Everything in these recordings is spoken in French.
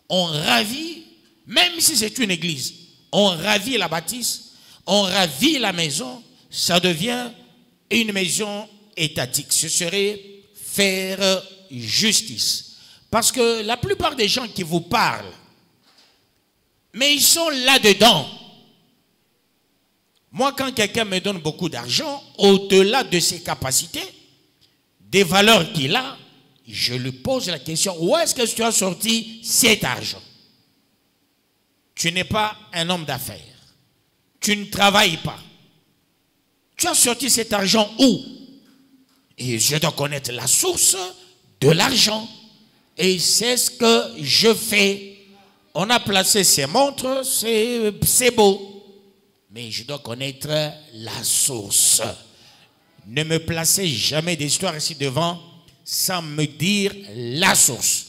on ravit, même si c'est une église, on ravit la bâtisse, on ravit la maison, ça devient une maison étatique. Ce serait faire justice. Parce que la plupart des gens qui vous parlent, mais ils sont là-dedans. Moi, quand quelqu'un me donne beaucoup d'argent, au-delà de ses capacités, des valeurs qu'il a, je lui pose la question, où est-ce que tu as sorti cet argent? Tu n'es pas un homme d'affaires. Tu ne travailles pas. Tu as sorti cet argent où? Et je dois connaître la source de l'argent. Et c'est ce que je fais. On a placé ces montres, c'est beau. Mais je dois connaître la source. Ne me placez jamais d'histoire ici devant sans me dire la source.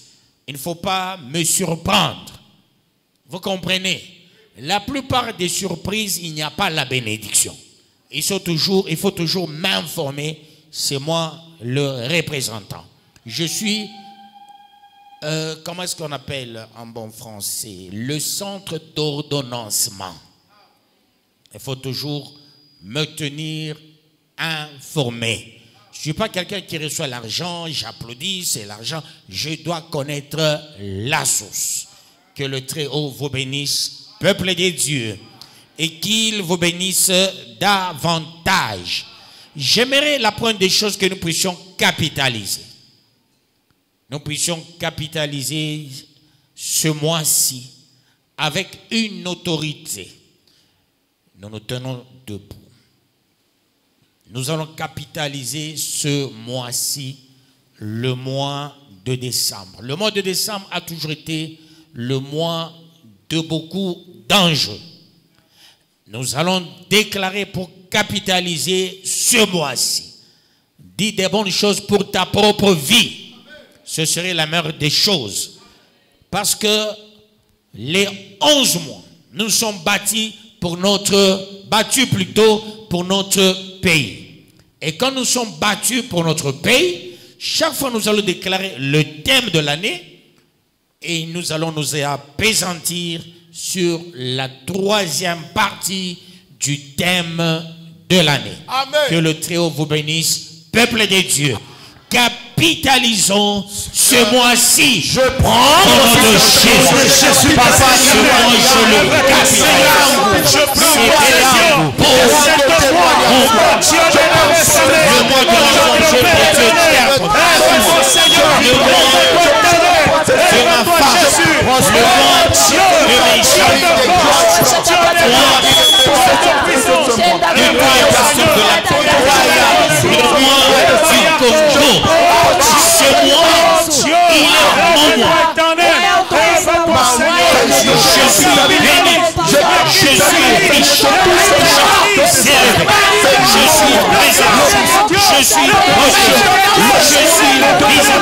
Il ne faut pas me surprendre. Vous comprenez? La plupart des surprises, il n'y a pas la bénédiction. Il faut toujours m'informer. C'est moi le représentant. Je suis, comment est-ce qu'on appelle en bon français? Le centre d'ordonnancement. Il faut toujours me tenir informé. Je ne suis pas quelqu'un qui reçoit l'argent, j'applaudis, c'est l'argent. Je dois connaître la source. Que le Très-Haut vous bénisse, peuple de Dieu, et qu'il vous bénisse davantage. J'aimerais la première des choses que nous puissions capitaliser. Nous puissions capitaliser ce mois-ci avec une autorité. Nous nous tenons debout. Nous allons capitaliser ce mois-ci, le mois de décembre. Le mois de décembre a toujours été le mois de beaucoup d'enjeux. Nous allons déclarer pour capitaliser ce mois-ci. Dis des bonnes choses pour ta propre vie. Ce serait la meilleure des choses. Parce que les 11 mois, nous sommes battus pour notre pays. Et quand nous sommes battus pour notre pays, chaque fois nous allons déclarer le thème de l'année et nous allons nous appesantir sur la troisième partie du thème de l'année. Que le Très-Haut vous bénisse, peuple de Dieu. Capitalisons ce mois-ci. Je prends au nom de Jésus. Papa, ce mois, je le capitalise. Je prends le mois de l'argent, je peux te dire. Le mois de ma femme, le mois de mes je suis béni, je suis riche, je suis présent, je suis proche, je suis présent,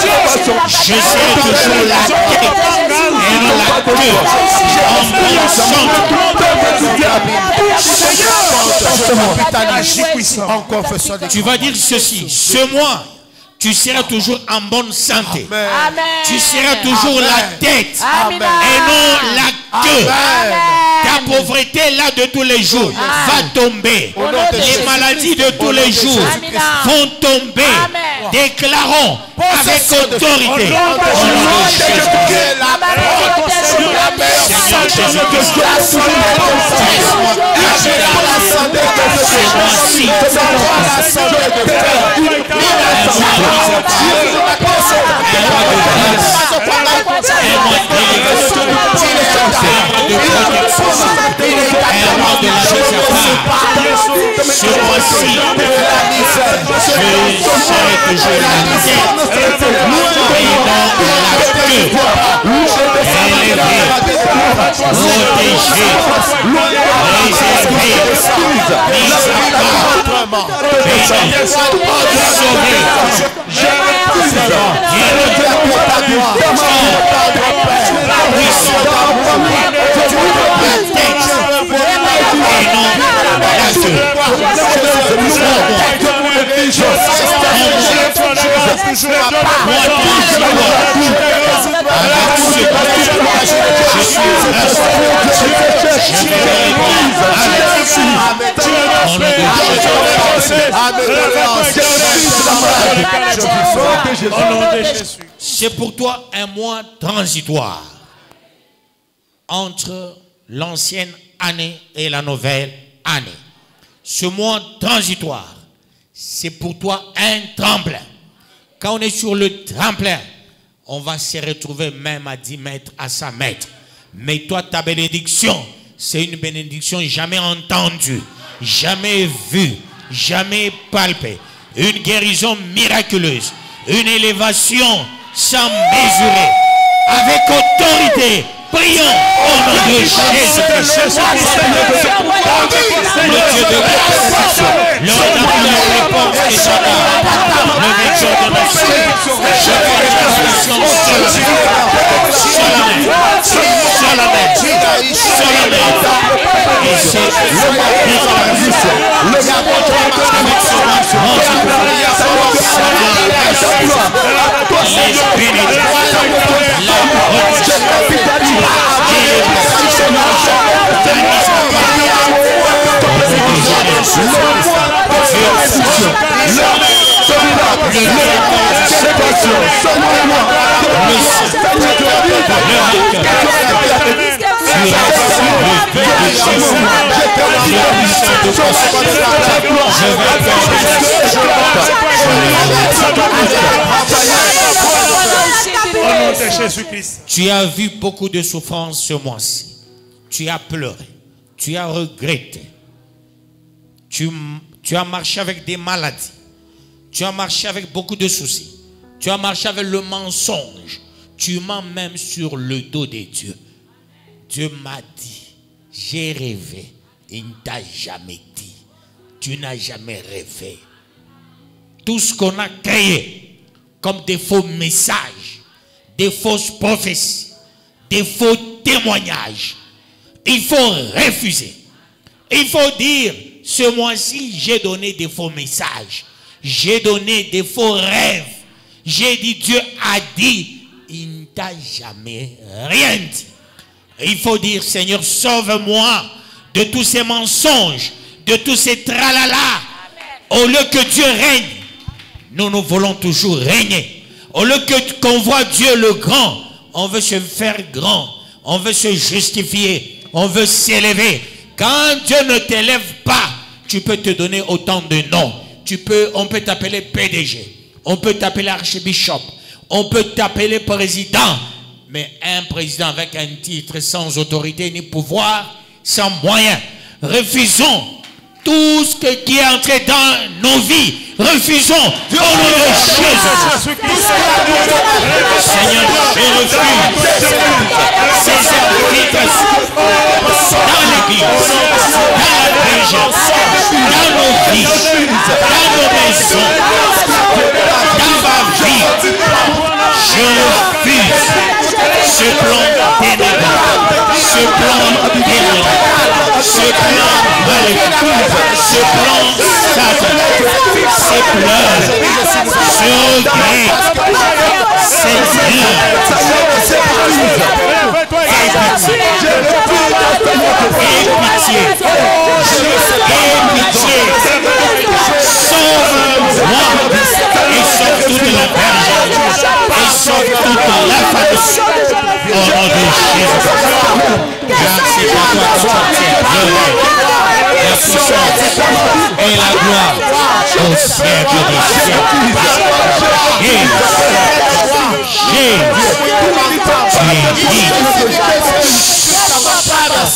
je serai toujours la tête et non la queue, en pensant. Tu vas dire ceci, ce mois, tu seras toujours en bonne santé. Amen. Tu seras toujours la tête Amen. et non la queue. Amen. Ta pauvreté là de tous les jours va tomber. Les maladies de tous les jours vont tomber. Amen. Déclarons avec autorité. Seigneur Jésus-Christ, ce mois-ci, je serai toujours la tête et non la queue, élevé, protégé, réservé, mis à part, béni, sauvé, C'est pour toi un mois transitoire entre l'ancienne année et la nouvelle année. Ce mois transitoire, c'est pour toi un tremplin. Quand on est sur le tremplin, on va se retrouver même à 10 mètres, à 100 mètres. Mais toi, ta bénédiction, c'est une bénédiction jamais entendue, jamais vue, jamais palpée. Une guérison miraculeuse, une élévation sans mesurer, avec autorité. Prions au nom de Jésus. Le Dieu de bénédiction, le retard de la réponse et son âme, le vainqueur de ma foi, je fais la bénédiction solennelle. Et c'est tu as vu beaucoup de souffrances ce mois-ci. Tu as pleuré. Tu as regretté. Tu as marché avec des maladies. Tu as marché avec beaucoup de soucis. Tu as marché avec le mensonge. Tu mens même sur le dos de Dieu. Dieu m'a dit, j'ai rêvé. Il ne t'a jamais dit. Tu n'as jamais rêvé. Tout ce qu'on a créé comme des faux messages, des fausses prophéties, des faux témoignages, il faut refuser. Il faut dire, ce mois-ci, j'ai donné des faux messages. J'ai donné des faux rêves. J'ai dit, Dieu a dit, il ne t'a jamais rien dit. Il faut dire, Seigneur, sauve-moi de tous ces mensonges, de tous ces tralala. Au lieu que Dieu règne, nous voulons toujours régner. Au lieu qu'on voit Dieu le grand, on veut se faire grand. On veut se justifier. On veut s'élever. Quand Dieu ne t'élève pas, tu peux te donner autant de noms. On peut t'appeler PDG. On peut t'appeler archbishop. On peut t'appeler président. Mais un président avec un titre sans autorité ni pouvoir, sans moyens. Refusons tout ce qui est entré dans nos vies. Refusons au nom de Jésus. Seigneur, je refuse ces sacrifices dans l'église, dans la région, dans nos vies, dans nos maisons, dans ma vie. Je refuse ce plan ténébreux, ce plan démoniaque, ce plan maléfique, ce plan Satan, ces pleurs, ce regret, cette pitié, sauve-moi et sauve toute la verge et sauve toute la famille au nom de Jésus. Car c'est pour toi qu'appartient le règne, la puissance et la gloire au siècle des siècles.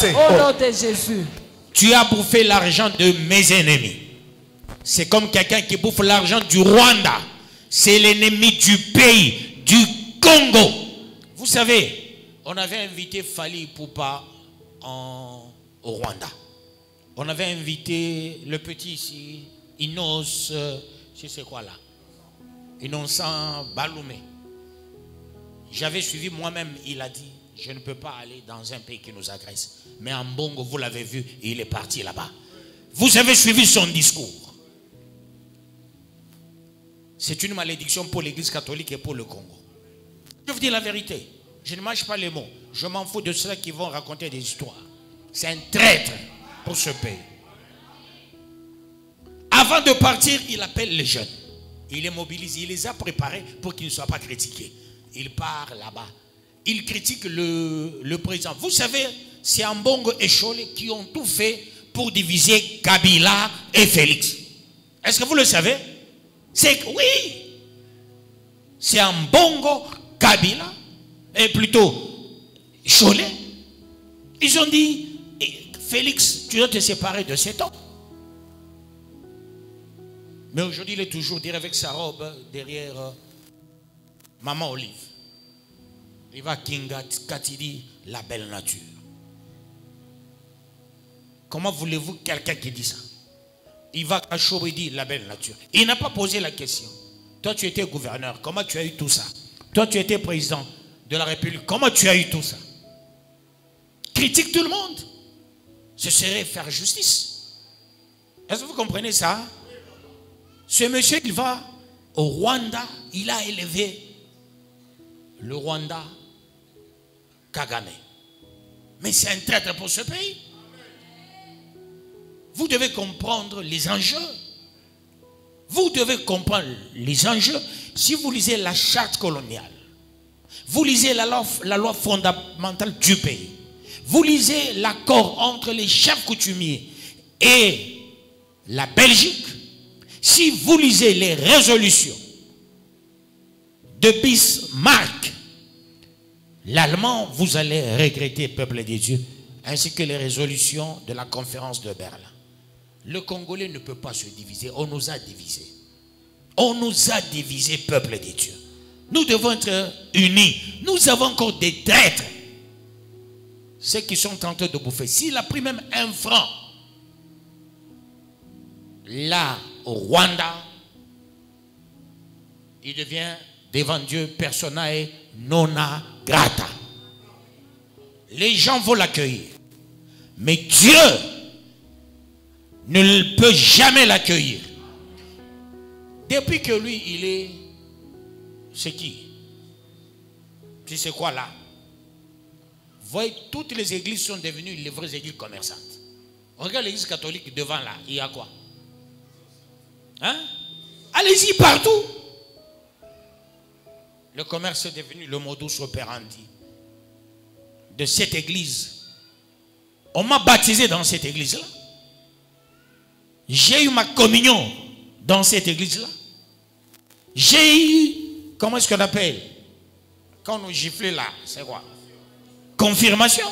Au nom de Jésus. Tu as bouffé l'argent de mes ennemis. C'est comme quelqu'un qui bouffe l'argent du Rwanda. C'est l'ennemi du pays, du Congo. Vous savez, on avait invité Fali Poupa au Rwanda. On avait invité le petit ici, Inos, je sais quoi là, Innocent Baloumé. J'avais suivi moi-même, il a dit, je ne peux pas aller dans un pays qui nous agresse. Mais en Bongo, vous l'avez vu, il est parti là-bas. Vous avez suivi son discours. C'est une malédiction pour l'église catholique et pour le Congo. Je vous dis la vérité. Je ne mange pas les mots. Je m'en fous de ceux qui vont raconter des histoires. C'est un traître pour ce pays. Avant de partir, il appelle les jeunes. Il les mobilise, il les a préparés pour qu'ils ne soient pas critiqués. Il part là-bas. Il critique le président. Vous savez, c'est Ambongo et Cholet qui ont tout fait pour diviser Kabila et Félix. Est-ce que vous le savez? Oui. C'est Ambongo, Kabila, et plutôt Cholet. Ils ont dit, Félix, tu dois te séparer de cet homme. Mais aujourd'hui, il est toujours derrière avec sa robe, derrière Maman Olive. Il va Kingat, Katidi, la belle nature. Comment voulez-vous quelqu'un qui dit ça? Il va à Choridi, la belle nature. Il n'a pas posé la question. Toi, tu étais gouverneur. Comment tu as eu tout ça? Toi, tu étais président de la République. Comment tu as eu tout ça? Critique tout le monde. Ce serait faire justice. Est-ce que vous comprenez ça? Ce monsieur, il va au Rwanda. Il a élevé le Rwanda Kagame. Mais c'est un traître pour ce pays. Vous devez comprendre les enjeux. Vous devez comprendre les enjeux. Si vous lisez la charte coloniale, vous lisez la loi fondamentale du pays, vous lisez l'accord entre les chefs coutumiers et la Belgique, si vous lisez les résolutions de Bismarck, l'allemand, vous allez regretter, peuple de Dieu, ainsi que les résolutions de la conférence de Berlin. Le Congolais ne peut pas se diviser. On nous a divisés. On nous a divisés, peuple de Dieu. Nous devons être unis. Nous avons encore des traîtres. Ceux qui sont en train de bouffer. S'il a pris même 1 franc, là, au Rwanda, il devient devant Dieu personae nona grata. Les gens vont l'accueillir. Mais Dieu ne peut jamais l'accueillir. Depuis que lui, il est... C'est qui? Tu sais quoi là? Vous voyez, toutes les églises sont devenues les vraies églises commerçantes. Regarde l'église catholique devant là. Il y a quoi? Hein? Allez-y partout. Le commerce est devenu le modus operandi de cette église. On m'a baptisé dans cette église-là. J'ai eu ma communion dans cette église-là. J'ai eu, comment est-ce qu'on appelle? Quand on giflait là, c'est quoi? Confirmation.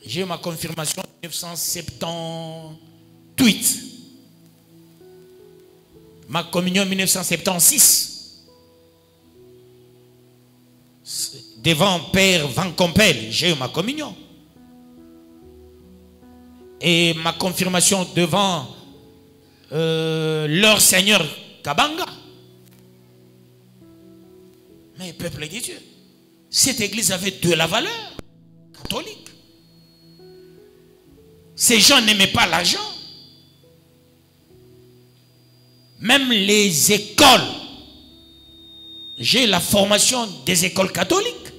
J'ai eu ma confirmation en 1978. Ma communion en 1976. Devant Père Van Compel, j'ai eu ma communion. Et ma confirmation devant leur Seigneur Kabanga. Mais peuple de Dieu, cette église avait de la valeur catholique. Ces gens n'aimaient pas l'argent. Même les écoles, j'ai la formation des écoles catholiques.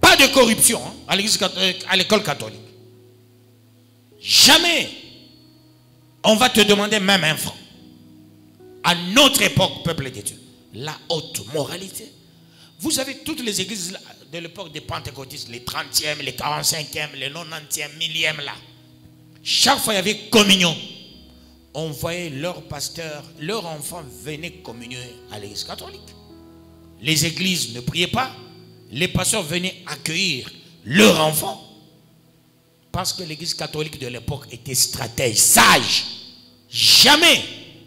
Pas de corruption hein, à l'école catholique. Jamais on va te demander même 1 franc. À notre époque, peuple de Dieu, la haute moralité. Vous avez toutes les églises de l'époque des pentecôtistes, les 30e, les 45e, les 90e, 1000e là. Chaque fois il y avait communion. On voyait leurs pasteurs, leurs enfants venaient communier à l'église catholique. Les églises ne priaient pas. Les pasteurs venaient accueillir leurs enfants. Parce que l'église catholique de l'époque était stratège, sage. Jamais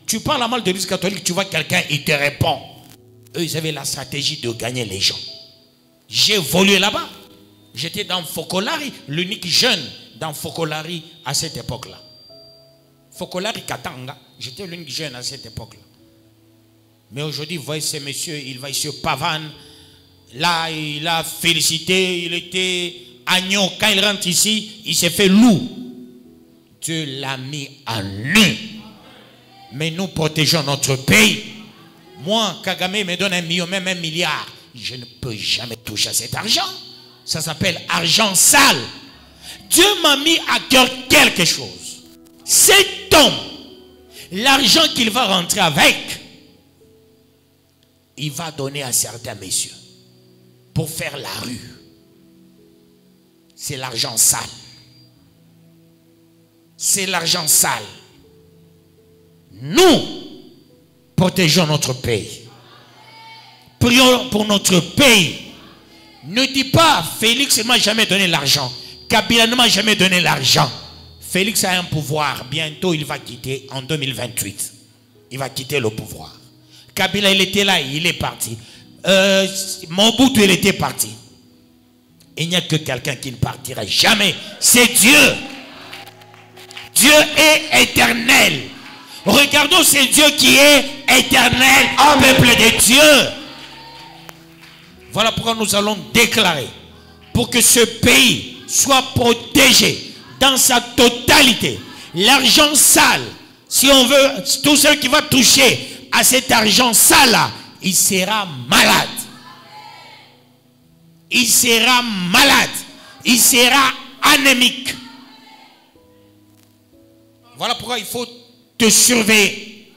tu parles mal de l'église catholique, tu vois quelqu'un, il te répond. Eux, ils avaient la stratégie de gagner les gens. J'ai évolué là-bas. J'étais dans Fokolari, l'unique jeune dans Fokolari à cette époque-là. Fokolari Katanga, j'étais l'unique jeune à cette époque-là. Mais aujourd'hui, vous voyez ce monsieur, il va ici au Pavane. Là, il a félicité, il était agneau. Quand il rentre ici, il s'est fait loup. Dieu l'a mis à nu. Mais nous protégeons notre pays. Moi, Kagame me donne 1 million, même 1 milliard. Je ne peux jamais toucher à cet argent. Ça s'appelle argent sale. Dieu m'a mis à cœur quelque chose. Cet homme, l'argent qu'il va rentrer avec, il va donner à certains messieurs pour faire la rue. C'est l'argent sale. C'est l'argent sale. Nous protégeons notre pays. Prions pour notre pays. Ne dis pas Félix ne m'a jamais donné l'argent. Kabila ne m'a jamais donné l'argent. Félix a un pouvoir. Bientôt il va quitter en 2028. Il va quitter le pouvoir. Kabila il était là, il est parti. Mobutu il était parti. Il n'y a que quelqu'un qui ne partira jamais. C'est Dieu. Dieu est éternel. Regardons, c'est Dieu qui est éternel, peuple de Dieu. Voilà pourquoi nous allons déclarer pour que ce pays soit protégé dans sa totalité. L'argent sale, si on veut, tout ce qui va toucher à cet argent sale-là, il sera malade. Il sera malade. Il sera anémique. Voilà pourquoi il faut te surveiller.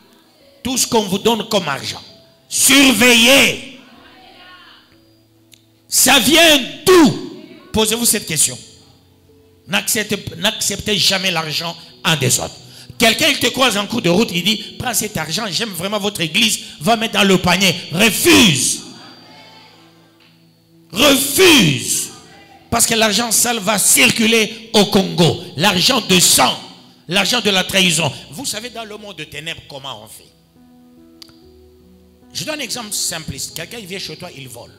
Tout ce qu'on vous donne comme argent. Surveillez. Ça vient d'où? Posez-vous cette question. N'acceptez jamais l'argent en désordre. Quelqu'un il te croise en cours de route, il dit, prends cet argent, j'aime vraiment votre église, va mettre dans le panier. Refuse. Refuse. Parce que l'argent sale va circuler au Congo. L'argent de sang. L'argent de la trahison. Vous savez dans le monde de ténèbres comment on fait. Je donne un exemple simpliste. Quelqu'un il vient chez toi, il vole.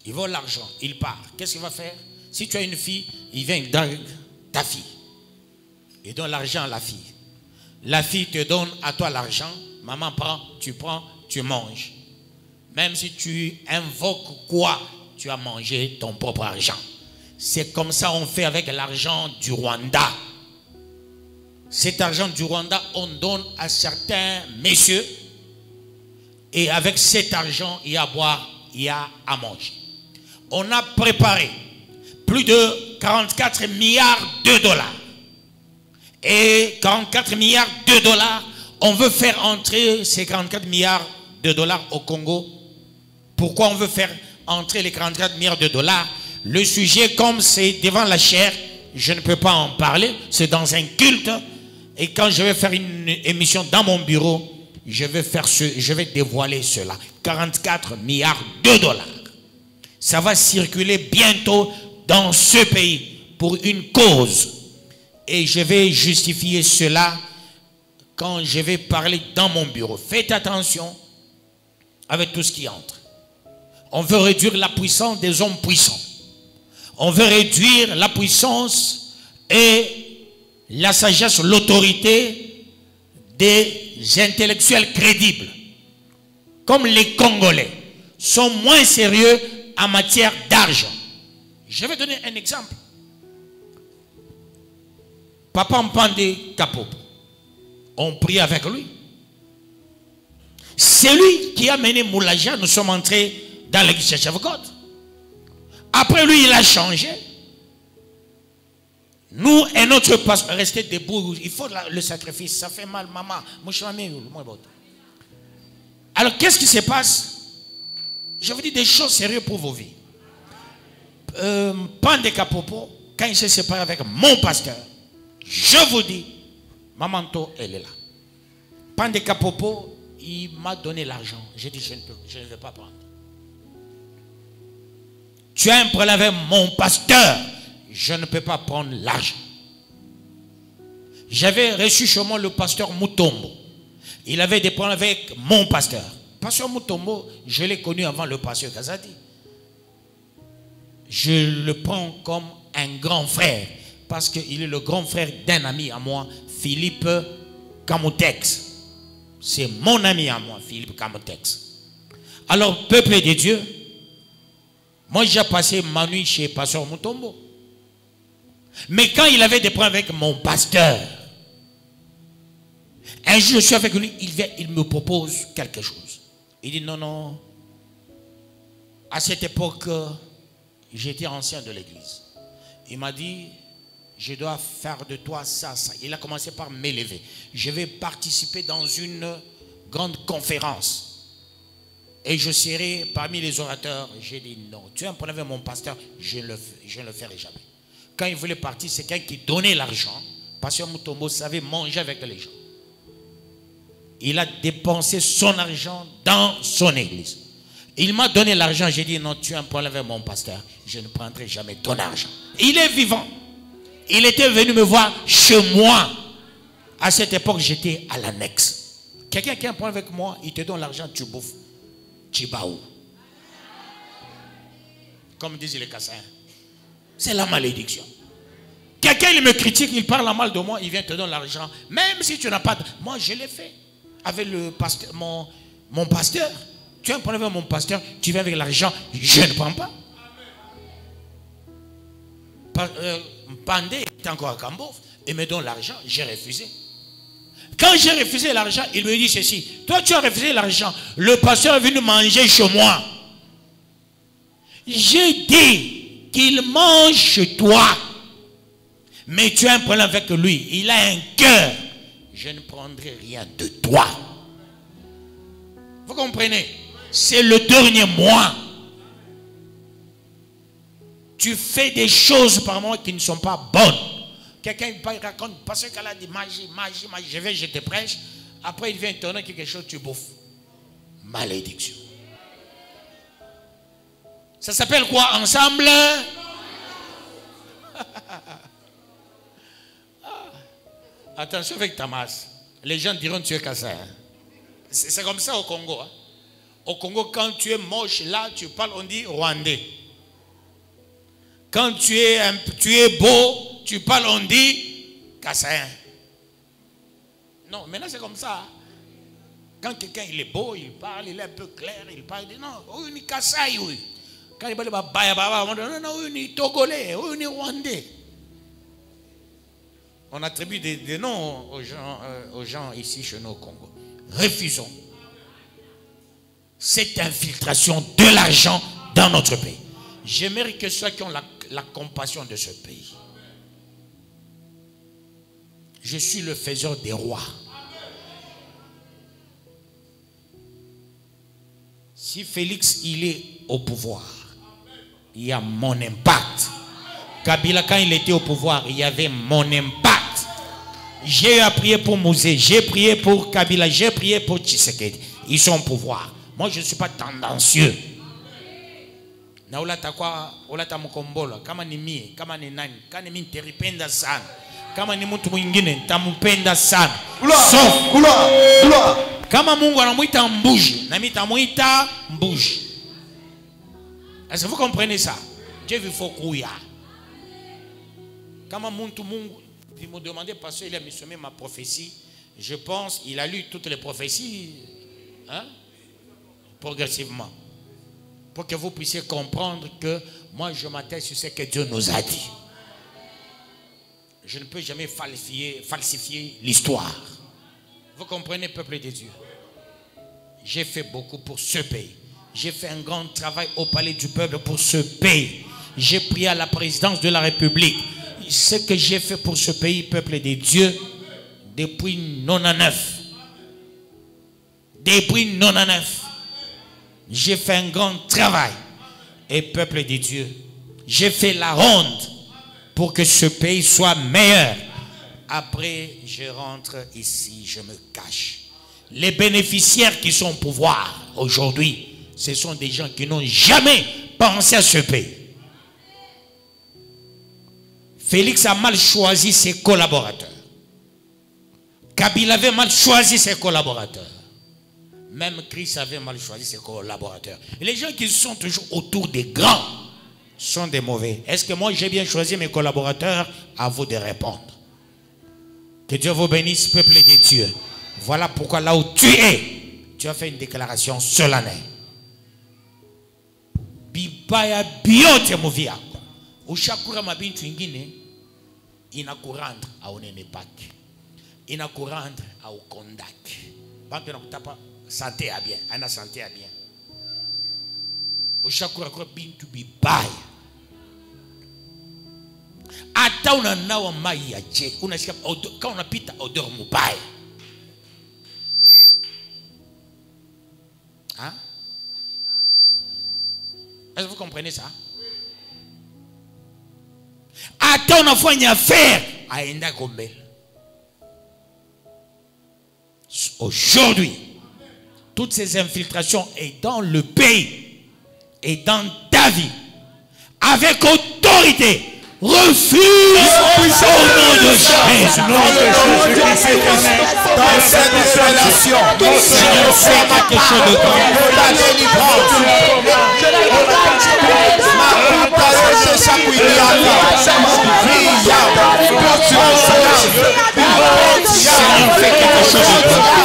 Il vole l'argent, il part. Qu'est-ce qu'il va faire? Si tu as une fille, il vient dans ta fille. Il donne l'argent à la fille. La fille te donne à toi l'argent. Maman prend, tu manges. Même si tu invoques quoi, tu as mangé ton propre argent. C'est comme ça on fait avec l'argent du Rwanda. Cet argent du Rwanda, on donne à certains messieurs. Et avec cet argent, il y a à boire, il y a à manger. On a préparé plus de 44 milliards de dollars. Et 44 milliards de dollars, on veut faire entrer ces 44 milliards de dollars au Congo. Pourquoi on veut faire entrer les 44 milliards de dollars? Le sujet, comme c'est devant la chair, je ne peux pas en parler. C'est dans un culte. Et quand je vais faire une émission dans mon bureau, je vais dévoiler cela. 44 milliards de dollars. Ça va circuler bientôt dans ce pays pour une cause. Et je vais justifier cela quand je vais parler dans mon bureau. Faites attention avec tout ce qui entre. On veut réduire la puissance des hommes puissants. On veut réduire la puissance et la sagesse, l'autorité des intellectuels crédibles. Comme les Congolais sont moins sérieux en matière d'argent. Je vais donner un exemple. Papa Mpande Kapopo, on prie avec lui. C'est lui qui a mené Moulaja, nous sommes entrés dans l'église de Chavokot. Après lui, il a changé. Nous et notre pasteur, rester debout, il faut le sacrifice, ça fait mal, maman. Alors, qu'est-ce qui se passe? Je vous dis des choses sérieuses pour vos vies. Mpande Kapopo, quand il s'est séparé avec mon pasteur, je vous dis, Mamanto, elle est là. Mpande Kapopo, il m'a donné l'argent. J'ai dit, je ne vais pas prendre. Tu as un problème avec mon pasteur. Je ne peux pas prendre l'argent. J'avais reçu chez moi le pasteur Mutombo. Il avait des problèmes avec mon pasteur. Pasteur Mutombo, je l'ai connu avant le pasteur Kazadi. Je le prends comme un grand frère. Parce qu'il est le grand frère d'un ami à moi, Philippe Kamotex. C'est mon ami à moi, Philippe Kamotex. Alors, peuple de Dieu, moi j'ai passé ma nuit chez pasteur Mutombo. Mais quand il avait des problèmes avec mon pasteur, Un jour, je suis avec lui, il vient, il me propose quelque chose. Il dit non, non. À cette époque, j'étais ancien de l'église. Il m'a dit, je dois faire de toi ça, ça. Il a commencé par m'élever. Je vais participer dans une grande conférence. Et je serai parmi les orateurs. J'ai dit non. Tu as un problème avec mon pasteur, je ne le ferai jamais. Quand il voulait partir, c'est quelqu'un qui donnait l'argent. Pasteur Mutombo savait manger avec les gens. Il a dépensé son argent dans son église. Il m'a donné l'argent. J'ai dit non, tu as un problème avec mon pasteur. Je ne prendrai jamais ton argent. Il est vivant. Il était venu me voir chez moi. À cette époque, j'étais à l'annexe. Quelqu'un qui a un problème avec moi, il te donne l'argent, tu bouffes. Chibaou. Comme disent les Kassaïens. C'est la malédiction. Quelqu'un, il me critique, il parle mal de moi, il vient te donner l'argent. Même si tu n'as pas... Moi, je l'ai fait. Avec le pasteur, mon pasteur. Tu as un problème avec mon pasteur, tu viens avec l'argent, je ne prends pas. Pandé était encore à Cambouf, il me donne l'argent, j'ai refusé. Quand j'ai refusé l'argent, il me dit ceci. Toi, tu as refusé l'argent. Le pasteur est venu manger chez moi. J'ai dit qu'il mange chez toi. Mais tu as un problème avec lui. Il a un cœur. Je ne prendrai rien de toi. Vous comprenez? C'est le dernier mois. Tu fais des choses par moi qui ne sont pas bonnes. Quelqu'un raconte, parce qu'elle a dit magie, magie, magie, je te prêche. Après, il vient te donner quelque chose, tu bouffes. Malédiction. Ça s'appelle quoi ensemble? Attention avec ta masse. Les gens diront tu es cassé. Hein? C'est comme ça au Congo. Hein? Au Congo, quand tu es moche, là, tu parles, on dit rwandais. Quand tu es beau, tu parles, on dit Kassaïen. Non, maintenant c'est comme ça. Quand quelqu'un il est beau, il parle, il est un peu clair, il parle, il dit non, oui, il est Kassaï, oui. Quand il parle, non, non, oui, il est Togolais, oui, il est Rwandais. On attribue des noms aux gens ici chez nous au Congo. Refusons cette infiltration de l'argent dans notre pays. J'aimerais que ceux qui ont la compassion de ce pays. Je suis le faiseur des rois. Si Félix il est au pouvoir, il y a mon impact. Kabila quand il était au pouvoir, il y avait mon impact. J'ai prié pour Mouzé, j'ai prié pour Kabila, j'ai prié pour Tshisekedi. Ils sont au pouvoir. Moi je ne suis pas tendancieux. Na ulata kwa ulata mkombola kama ni mie kama ni nani kama ni niteripenda sana kama ni mtu mwingine nitampenda sana kama Mungu anamuita mbuji na mimi nitamuita mbuji. Est-ce que vous comprenez ça? Dieu veut faut couiller. Kama mtu Mungu il m'a demandé parce qu'il a missionné ma prophétie. Je pense il a lu toutes les prophéties hein progressivement. Pour que vous puissiez comprendre que moi je m'atteste sur ce que Dieu nous a dit. Je ne peux jamais falsifier l'histoire. Vous comprenez, peuple de Dieu? J'ai fait beaucoup pour ce pays. J'ai fait un grand travail au palais du peuple pour ce pays. J'ai prié à la présidence de la République. Ce que j'ai fait pour ce pays, peuple de Dieu, depuis 99. Depuis 99. J'ai fait un grand travail. Et peuple de Dieu, j'ai fait la ronde pour que ce pays soit meilleur. Après, je rentre ici, je me cache. Les bénéficiaires qui sont au pouvoir aujourd'hui, ce sont des gens qui n'ont jamais pensé à ce pays. Félix a mal choisi ses collaborateurs. Kabila avait mal choisi ses collaborateurs. Même Christ avait mal choisi ses collaborateurs. Et les gens qui sont toujours autour des grands sont des mauvais. Est-ce que moi j'ai bien choisi mes collaborateurs? À vous de répondre. Que Dieu vous bénisse, peuple de Dieu. Voilà pourquoi là où tu es, tu as fait une déclaration solennelle. Bibaya biote movia. Ushakura mabintu ingine inakurandra aonene paki. il n'a qu'à rendre au contact. Quand on n'a pas santé à bien, on a santé à bien. Au chaque fois, to be by. Ata on a nawa mai ya je, quand on a pita odeur mobile. Hein? Est-ce que vous comprenez ça? Ata on a fait une affaire à Enda Gomel. Aujourd'hui, toutes ces infiltrations est dans le pays et dans ta vie, avec autorité. Refuse au nom de Jésus. Dans cette relation, Seigneur, fais quelque chose de grand. la délivrance. Seigneur, fais quelque chose de grand.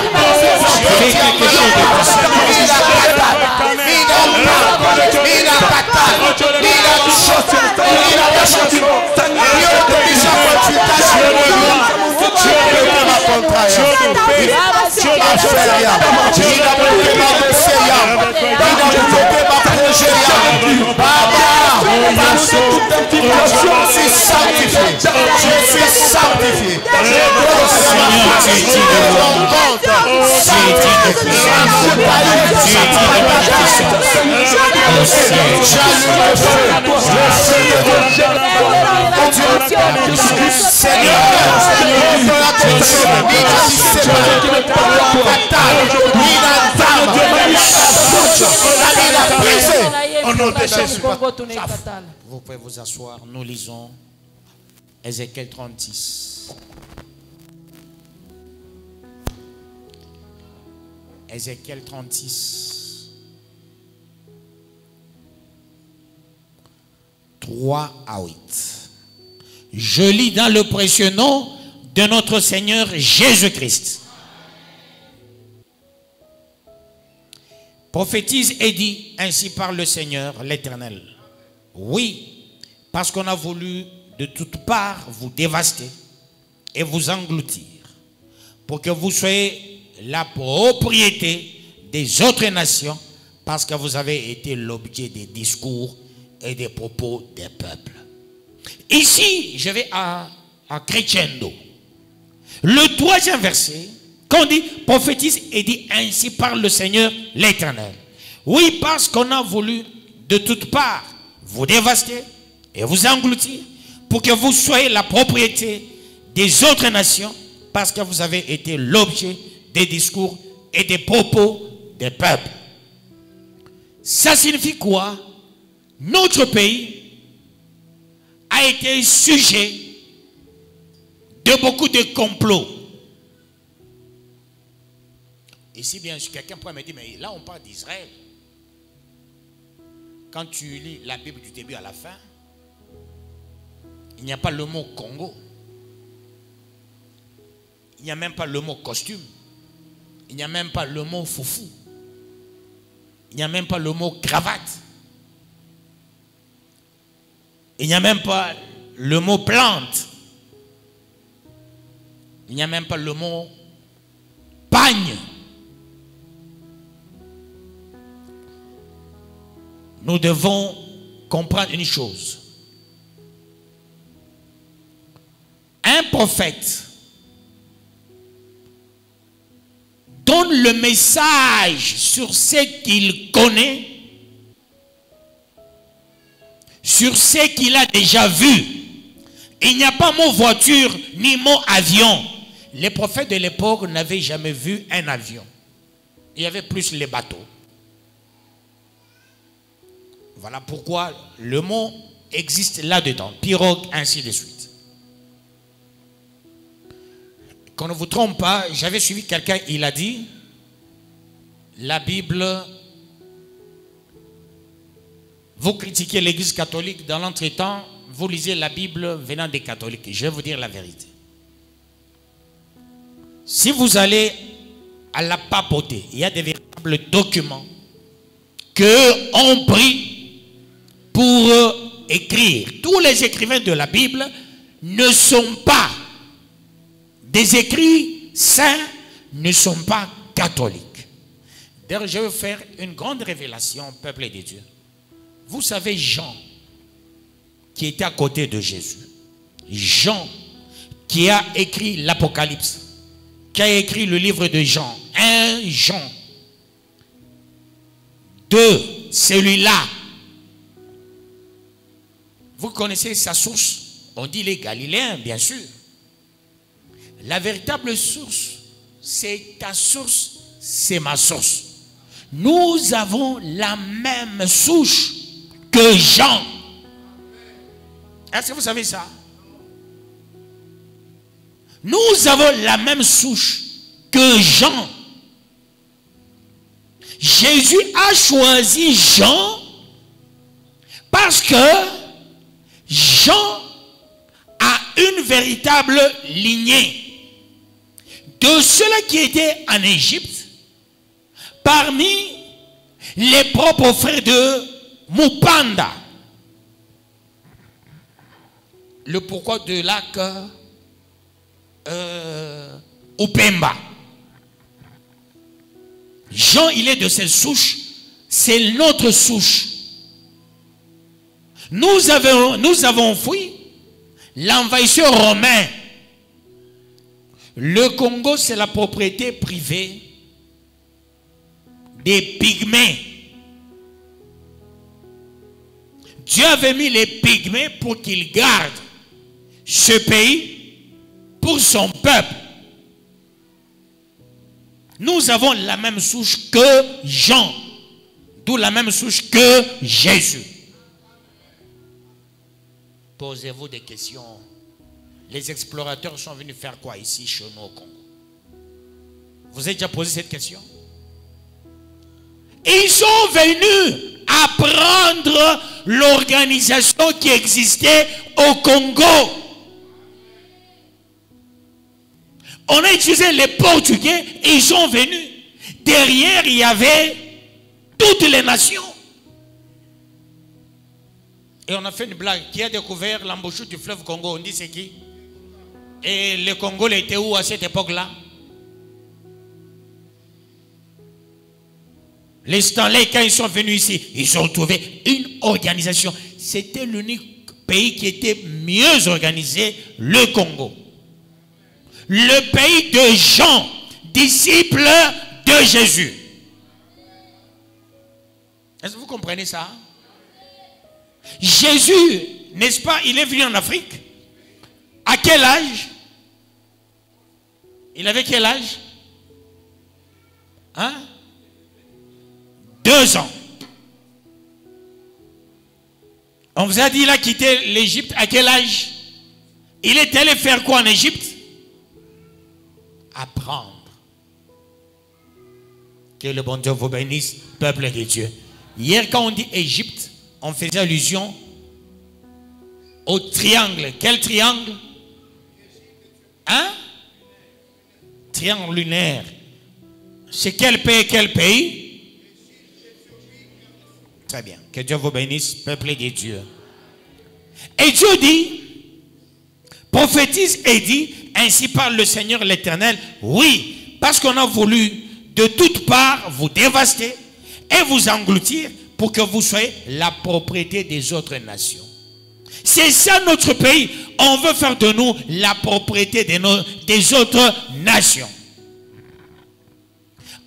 Fais quelque chose de grand. Vous pouvez vous asseoir. Nous lisons Ézéchiel 36. Ézéchiel 36. 3 à 8. Je lis dans le précieux nom de notre Seigneur Jésus-Christ. Prophétise et dit, ainsi parle le Seigneur l'Éternel. Oui, parce qu'on a voulu de toutes parts vous dévaster et vous engloutir, pour que vous soyez la propriété des autres nations, parce que vous avez été l'objet des discours et des propos des peuples. Ici, je vais à Crescendo. Le troisième verset, quand on dit prophétise et dit ainsi parle le Seigneur l'Éternel. Oui, parce qu'on a voulu de toutes parts vous dévaster et vous engloutir, pour que vous soyez la propriété des autres nations, parce que vous avez été l'objet des discours et des propos des peuples. Ça signifie quoi? Notre pays a été sujet de beaucoup de complots. Ici, bien sûr, quelqu'un pourrait me dire, mais là on parle d'Israël. Quand tu lis la Bible du début à la fin, il n'y a pas le mot Congo. Il n'y a même pas le mot costume. Il n'y a même pas le mot foufou. Il n'y a même pas le mot cravate. Il n'y a même pas le mot plante. Il n'y a même pas le mot pagne. Nous devons comprendre une chose. Un prophète donne le message sur ce qu'il connaît, sur ce qu'il a déjà vu. Il n'y a pas mot voiture ni mot avion. Les prophètes de l'époque n'avaient jamais vu un avion. Il y avait plus les bateaux. Voilà pourquoi le mot existe là-dedans. Pirogue, ainsi de suite. Qu'on ne vous trompe pas, j'avais suivi quelqu'un, il a dit, la Bible, vous critiquez l'Église catholique, dans l'entretemps, vous lisez la Bible venant des catholiques. Je vais vous dire la vérité. Si vous allez à la papauté, il y a des véritables documents qu'eux ont pris pour écrire. Tous les écrivains de la Bible ne sont pas des les écrits saints ne sont pas catholiques. D'ailleurs, je vais faire une grande révélation au peuple de Dieu. Vous savez Jean, qui était à côté de Jésus. Jean, qui a écrit l'Apocalypse, qui a écrit le livre de Jean. 1 Jean. 2, celui-là. Vous connaissez sa source? On dit les Galiléens, bien sûr. La véritable source, c'est ta source, c'est ma source. Nous avons la même souche que Jean. Est-ce que vous savez ça? Nous avons la même souche que Jean. Jésus a choisi Jean parce que Jean a une véritable lignée de ceux-là qui étaient en Égypte, parmi les propres frères de Mupanda. Le pourquoi de lac Upemba. Jean, il est de cette souche, c'est notre souche. Nous avons fui l'envahisseur romain. Le Congo, c'est la propriété privée des Pygmées. Dieu avait mis les Pygmées pour qu'ils gardent ce pays pour son peuple. Nous avons la même souche que Jean, d'où la même souche que Jésus. Posez-vous des questions. Les explorateurs sont venus faire quoi ici chez nous au Congo? Vous avez déjà posé cette question? Ils sont venus apprendre l'organisation qui existait au Congo. On a utilisé les Portugais et ils sont venus. Derrière, il y avait toutes les nations. Et on a fait une blague. Qui a découvert l'embouchure du fleuve Congo? On dit c'est qui? Et le Congolais était où à cette époque-là? Les Stanley, quand ils sont venus ici, ils ont trouvé une organisation. C'était l'unique pays qui était mieux organisé, le Congo. Le pays de Jean, disciple de Jésus. Est-ce que vous comprenez ça? Jésus, n'est-ce pas, il est venu en Afrique. À quel âge? Il avait quel âge? Hein? 2 ans. On vous a dit qu'il a quitté l'Égypte à quel âge? Il est allé faire quoi en Égypte? Apprendre. Que le bon Dieu vous bénisse, peuple de Dieu. Hier, quand on dit Égypte, on faisait allusion au triangle. Quel triangle? Hein? Triangle lunaire. C'est quel pays, quel pays? Très bien. Que Dieu vous bénisse, peuple de Dieu. Et Dieu dit, prophétise et dit, ainsi parle le Seigneur l'Éternel. Oui, parce qu'on a voulu de toutes parts vous dévaster et vous engloutir pour que vous soyez la propriété des autres nations. C'est ça notre pays. On veut faire de nous la propriété des autres nations.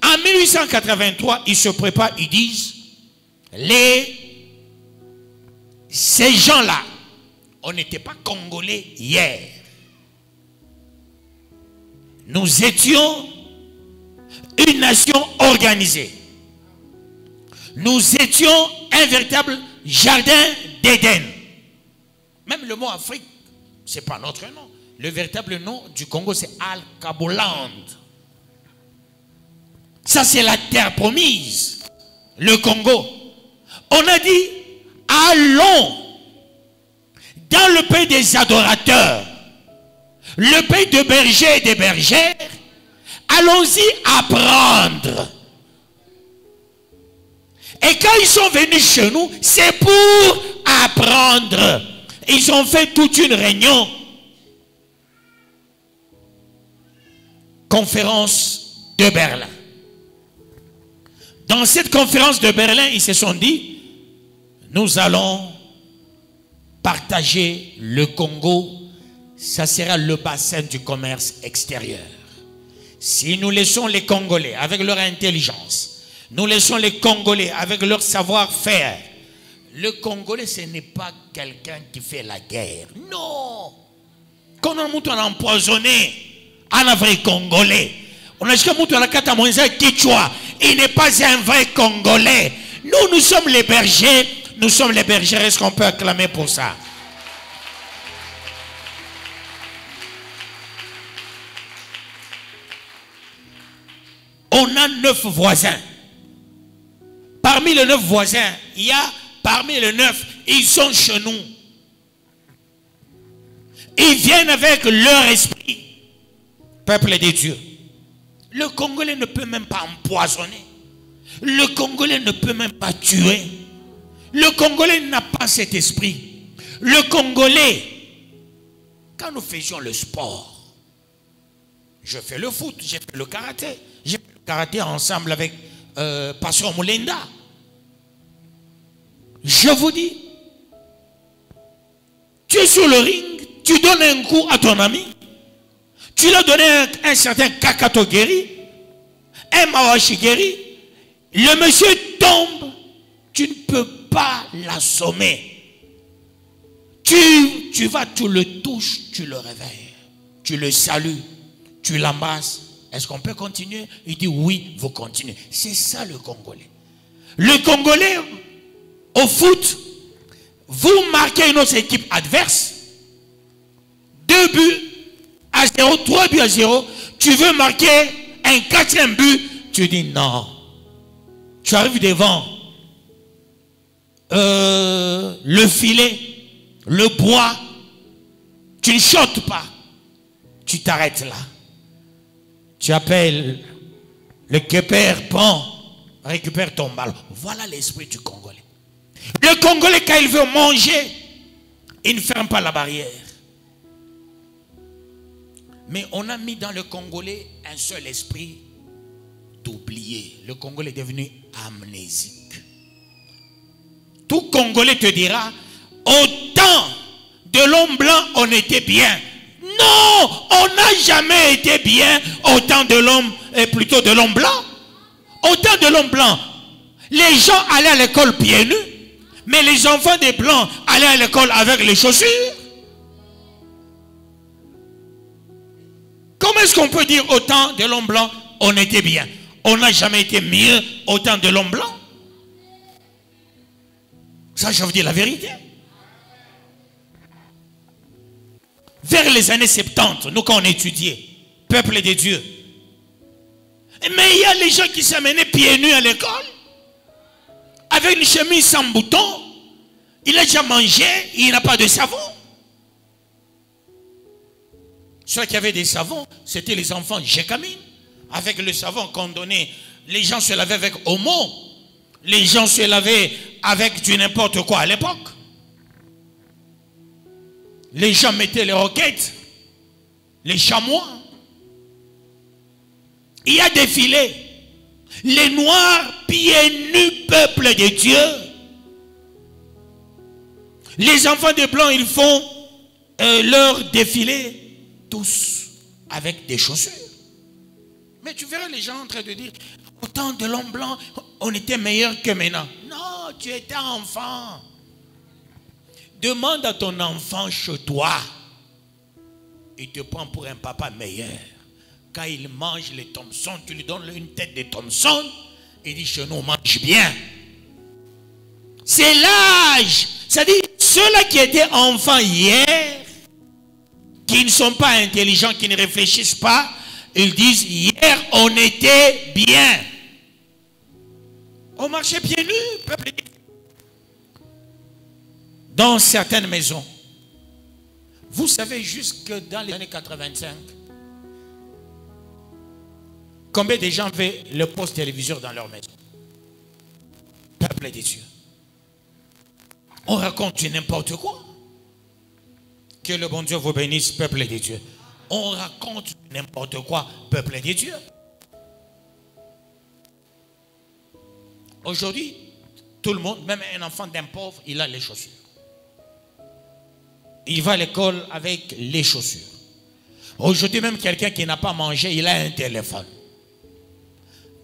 En 1883, ils se préparent, ils disent, ces gens-là, on n'était pas Congolais hier. Nous étions une nation organisée. Nous étions un véritable jardin d'Éden. Même le mot Afrique, ce n'est pas notre nom. Le véritable nom du Congo, c'est Al-Kaboland. Ça, c'est la terre promise. Le Congo. On a dit, allons dans le pays des adorateurs, le pays de bergers et des bergères, allons-y apprendre. Et quand ils sont venus chez nous, c'est pour apprendre. Ils ont fait toute une réunion. conférence de Berlin. Dans cette conférence de Berlin, ils se sont dit, nous allons partager le Congo, ça sera le bassin du commerce extérieur. Si nous laissons les Congolais avec leur intelligence, nous laissons les Congolais avec leur savoir-faire, le Congolais ce n'est pas quelqu'un qui fait la guerre. Non. Quand on a empoisonné un vrai Congolais, on a jusqu'à monter à la Katamoïsa Kichwa, il n'est pas un vrai Congolais. Nous sommes les bergers, nous sommes les bergers, est-ce qu'on peut acclamer pour ça? On a 9 voisins. Parmi les 9 voisins, il y a parmi les 9, ils sont chez nous. Ils viennent avec leur esprit. Peuple de Dieu. Le Congolais ne peut même pas empoisonner. Le Congolais ne peut même pas tuer. Le Congolais n'a pas cet esprit. Le Congolais, quand nous faisions le sport, je fais le foot, j'ai fait le karaté. J'ai fait le karaté ensemble avec Pastor Moulenda. Je vous dis, tu es sur le ring, tu donnes un coup à ton ami, tu lui as donné un certain Kakato Guéri, un Mawashi Guéri, le monsieur tombe, tu ne peux pas l'assommer. Tu vas, tu le touches, tu le réveilles, tu le salues, tu l'embrasses. Est-ce qu'on peut continuer? Il dit oui, vous continuez. C'est ça le Congolais. Le Congolais, au foot, vous marquez une autre équipe adverse, 2 buts à 0, 3 buts à 0, tu veux marquer un 4e but, tu dis non. Tu arrives devant le filet, le bois, tu ne shootes pas, tu t'arrêtes là. Tu appelles le keeper, bon, récupère ton ballon. Voilà l'esprit du Congolais. Le Congolais, quand il veut manger, il ne ferme pas la barrière. Mais on a mis dans le Congolais un seul esprit d'oublier. Le Congolais est devenu amnésique. Tout Congolais te dira, au temps de l'homme blanc, on était bien. Non, on n'a jamais été bien au temps de l'homme, plutôt de l'homme blanc. Au temps de l'homme blanc, les gens allaient à l'école pieds nus, mais les enfants des blancs allaient à l'école avec les chaussures. Comment est-ce qu'on peut dire au temps de l'homme blanc, on était bien? On n'a jamais été mieux au temps de l'homme blanc. Ça, je vous dis la vérité. Vers les années 70, nous quand on étudiait, peuple de Dieu. Mais il y a les gens qui s'amenaient pieds nus à l'école, avec une chemise sans bouton. Il a déjà mangé, il n'a pas de savon. Ceux qui avaient des savons, c'était les enfants Jécamine. Avec le savon qu'on donnait, les gens se lavaient avec Omo. Les gens se lavaient avec du n'importe quoi à l'époque. Les gens mettaient les roquettes, les chamois. Il y a défilé. Les noirs pieds nus, peuple de Dieu. Les enfants de blancs, ils font leur défilé tous avec des chaussures. Mais tu verras les gens en train de dire, au temps de l'homme blanc, on était meilleur que maintenant. Non, tu étais enfant. Demande à ton enfant chez toi. Il te prend pour un papa meilleur. Quand il mange les Thompson, tu lui donnes une tête de Thompson. Il dit, chez nous, on mange bien. C'est l'âge. C'est-à-dire, ceux-là qui étaient enfants hier, qui ne sont pas intelligents, qui ne réfléchissent pas, ils disent, hier, on était bien. On marchait pieds nus, peuple. Dans certaines maisons, vous savez, jusque dans les années 85, combien de gens avaient le poste téléviseur dans leur maison? Peuple des dieux. On raconte du n'importe quoi. Que le bon Dieu vous bénisse, peuple des dieux. On raconte n'importe quoi, peuple de Dieu. Aujourd'hui, tout le monde, même un enfant d'un pauvre, il a les chaussures. Il va à l'école avec les chaussures. Aujourd'hui, même quelqu'un qui n'a pas mangé, il a un téléphone.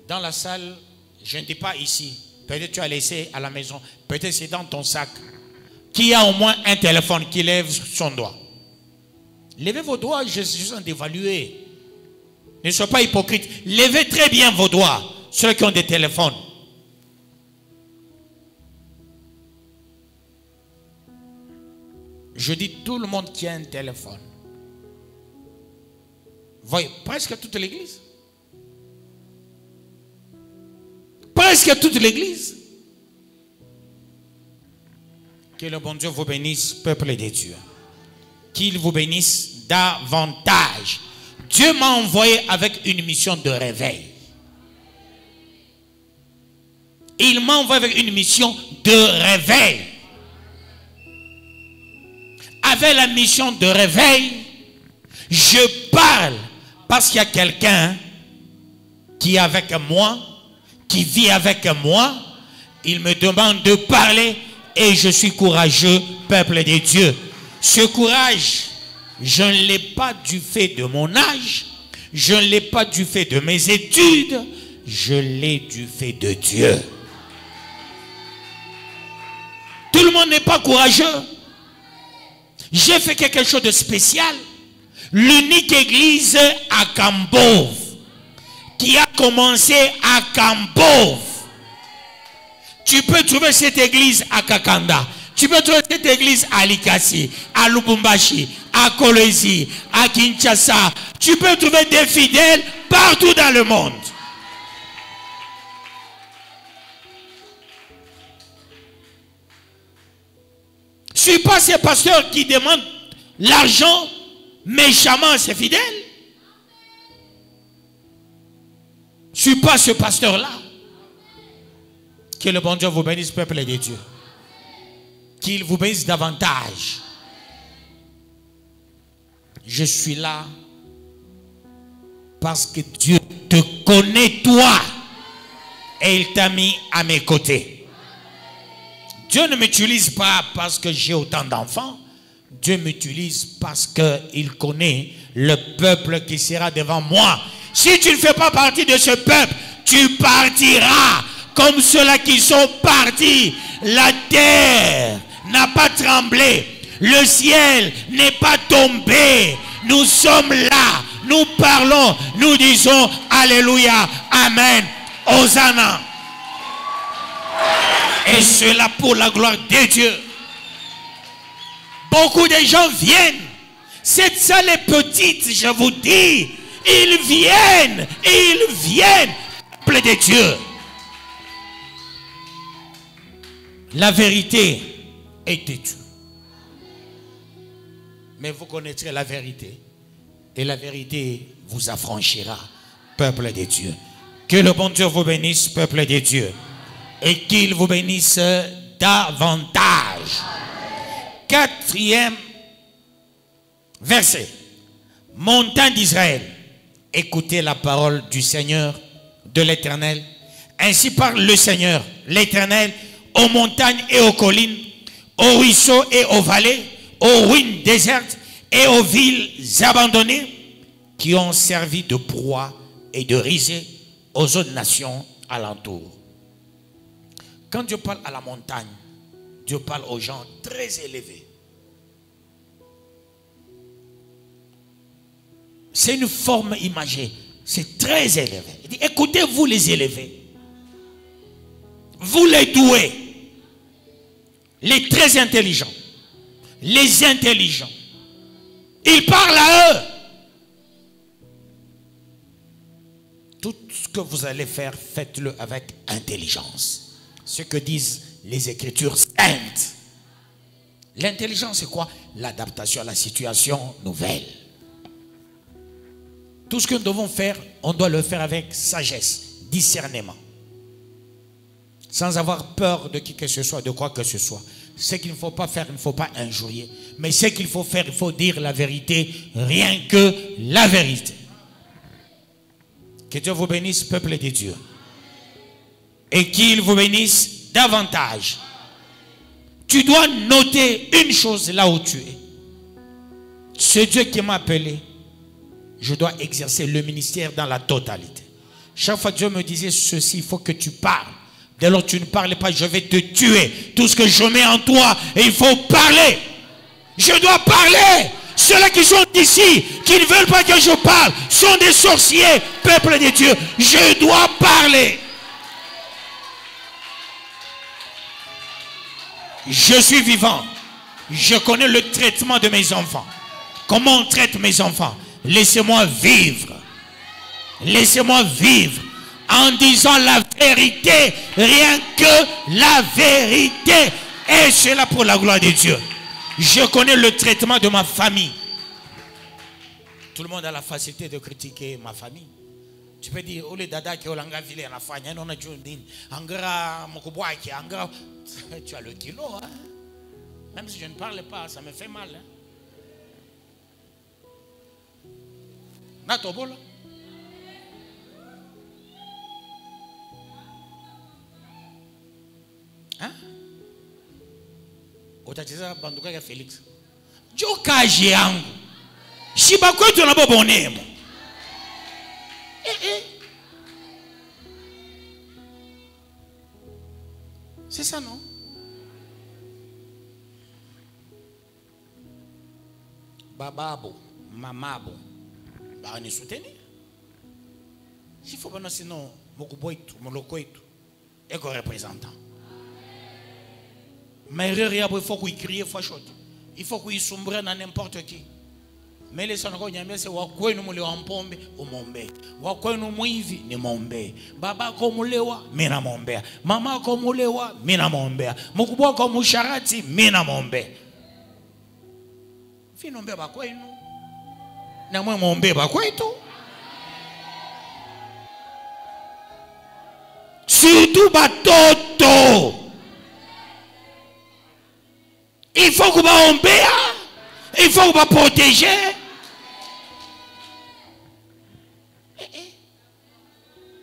Dans la salle, je ne dis pas ici, peut-être tu as laissé à la maison, peut-être c'est dans ton sac. Qui a au moins un téléphone, qui lève son doigt? Levez vos doigts, je suis en train d'évaluer. Ne soyez pas hypocrite. Levez très bien vos doigts, ceux qui ont des téléphones. Je dis tout le monde qui a un téléphone. Voyez, presque toute l'église. Presque toute l'église. Que le bon Dieu vous bénisse, peuple de Dieu. Qu'il vous bénisse davantage. Dieu m'a envoyé avec une mission de réveil. Il m'a envoyé avec une mission de réveil. Avec la mission de réveil, je parle parce qu'il y a quelqu'un qui est avec moi, qui vit avec moi. Il me demande de parler et je suis courageux, peuple de Dieu. Ce courage, je ne l'ai pas du fait de mon âge, je ne l'ai pas du fait de mes études, je l'ai du fait de Dieu. Tout le monde n'est pas courageux. J'ai fait quelque chose de spécial. L'unique église à Kambove, qui a commencé à Kambove. Tu peux trouver cette église à Kakanda. Tu peux trouver cette église à Likasi, à Lubumbashi, à Kolwezi, à Kinshasa. Tu peux trouver des fidèles partout dans le monde. Je ne suis pas ces pasteurs qui demandent l'argent méchamment à ses fidèles. Je ne suis pas ce pasteur-là. Que le bon Dieu vous bénisse, peuple de Dieu. Qu'il vous bénisse davantage. Je suis là parce que Dieu te connaît toi et il t'a mis à mes côtés. Dieu ne m'utilise pas parce que j'ai autant d'enfants. Dieu m'utilise parce qu'il connaît le peuple qui sera devant moi. Si tu ne fais pas partie de ce peuple, tu partiras comme ceux-là qui sont partis. La terre n'a pas tremblé. Le ciel n'est pas tombé. Nous sommes là. Nous parlons. Nous disons Alléluia. Amen. Hosanna. Et cela pour la gloire de Dieu. Beaucoup de gens viennent. Cette salle est petite, je vous dis. Ils viennent. Peuple de Dieu. La vérité est têtue. Mais vous connaîtrez la vérité. Et la vérité vous affranchira, peuple de Dieu. Que le bon Dieu vous bénisse, peuple de Dieu. Et qu'il vous bénisse davantage. 4e verset. Montagne d'Israël, écoutez la parole du Seigneur, de l'Éternel. Ainsi parle le Seigneur, l'Éternel, aux montagnes et aux collines, aux ruisseaux et aux vallées, aux ruines désertes et aux villes abandonnées qui ont servi de proie et de risée aux autres nations alentour. Quand Dieu parle à la montagne, Dieu parle aux gens très élevés. C'est une forme imagée. C'est très élevé. Il dit, écoutez-vous les élevés. Vous les doués. Les très intelligents. Les intelligents. Il parle à eux. Tout ce que vous allez faire, faites-le avec intelligence. Ce que disent les Écritures saintes. L'intelligence, c'est quoi? L'adaptation à la situation nouvelle. Tout ce que nous devons faire, on doit le faire avec sagesse, discernement. Sans avoir peur de qui que ce soit, de quoi que ce soit. Ce qu'il ne faut pas faire, il ne faut pas injurier. Mais ce qu'il faut faire, il faut dire la vérité, rien que la vérité. Que Dieu vous bénisse, peuple de Dieu. Et qu'il vous bénisse davantage. Tu dois noter une chose là où tu es. C'est Dieu qui m'a appelé. Je dois exercer le ministère dans la totalité. Chaque fois que Dieu me disait ceci, il faut que tu parles. Dès lors que tu ne parles pas, je vais te tuer. Tout ce que je mets en toi, et il faut parler. Je dois parler. Ceux-là qui sont ici, qui ne veulent pas que je parle, sont des sorciers, peuple de Dieu. Je dois parler. Je suis vivant. Je connais le traitement de mes enfants. Comment on traite mes enfants? Laissez-moi vivre. Laissez-moi vivre. En disant la vérité, rien que la vérité. Et c'est là pour la gloire de Dieu. Je connais le traitement de ma famille. Tout le monde a la facilité de critiquer ma famille. Tu peux dire, oh les dada qui ont l'anga vilé en affaire, on a dit, angra mokoboaki, angra. Tu as le kilo, hein? Même si je ne parle pas, ça me fait mal. Hein? Natobolo. Hein? Utacheza banduka ya Felix. Jokaji yangu. Shiba kwetu na bobo nemo. C'est ça, non? Bababo, mamabo. Bah, on est soutenu. S'il faut pas sinon, mokuboitu, molokoitu, et qu'on représentant. Mais il faut qu'il crie, il faut qu'il sombre dans n'importe qui. Mais les gens qui ont c'est wakwe no mule wampombe umombe. Wakwe no muivi ni mombe. Baba ko mulewa mina mombe. Mama ko mulewa mina mombe. Mukubwa ko musharati mina mombe. Finombe bakwenu. Na mwe mombe bakwetu. Surtout batoto. Il faut que va ombea. Il faut que va protéger.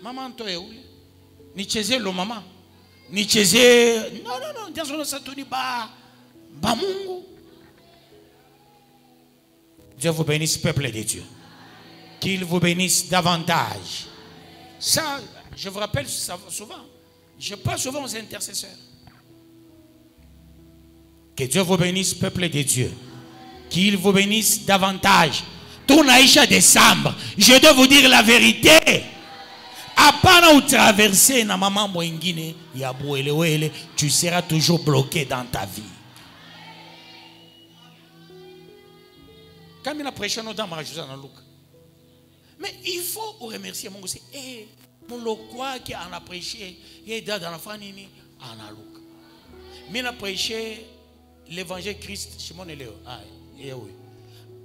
Maman toi où? Ni cheze lo maman. Ni cheze non Dieu ça toni ba mungu. Dieu vous bénisse peuple de Dieu. Qu'il vous bénisse davantage. Ça je vous rappelle ça souvent. Je parle souvent aux intercesseurs. Que Dieu vous bénisse peuple de Dieu. Qu'il vous bénisse davantage. Ton Aïcha décembre. Je dois vous dire la vérité. Apana ou traverser na maman mwingine ya buelewele, tu seras toujours bloqué dans ta vie. Quand il a prêché nos dames à Luc. Mais il faut remercier mon Dieu. Eh, mon lokwa qui en a prêché, il est dans la famille en a Luc. Mais il a prêché l'évangile Christ, Simon et Léo. Ah, et oui.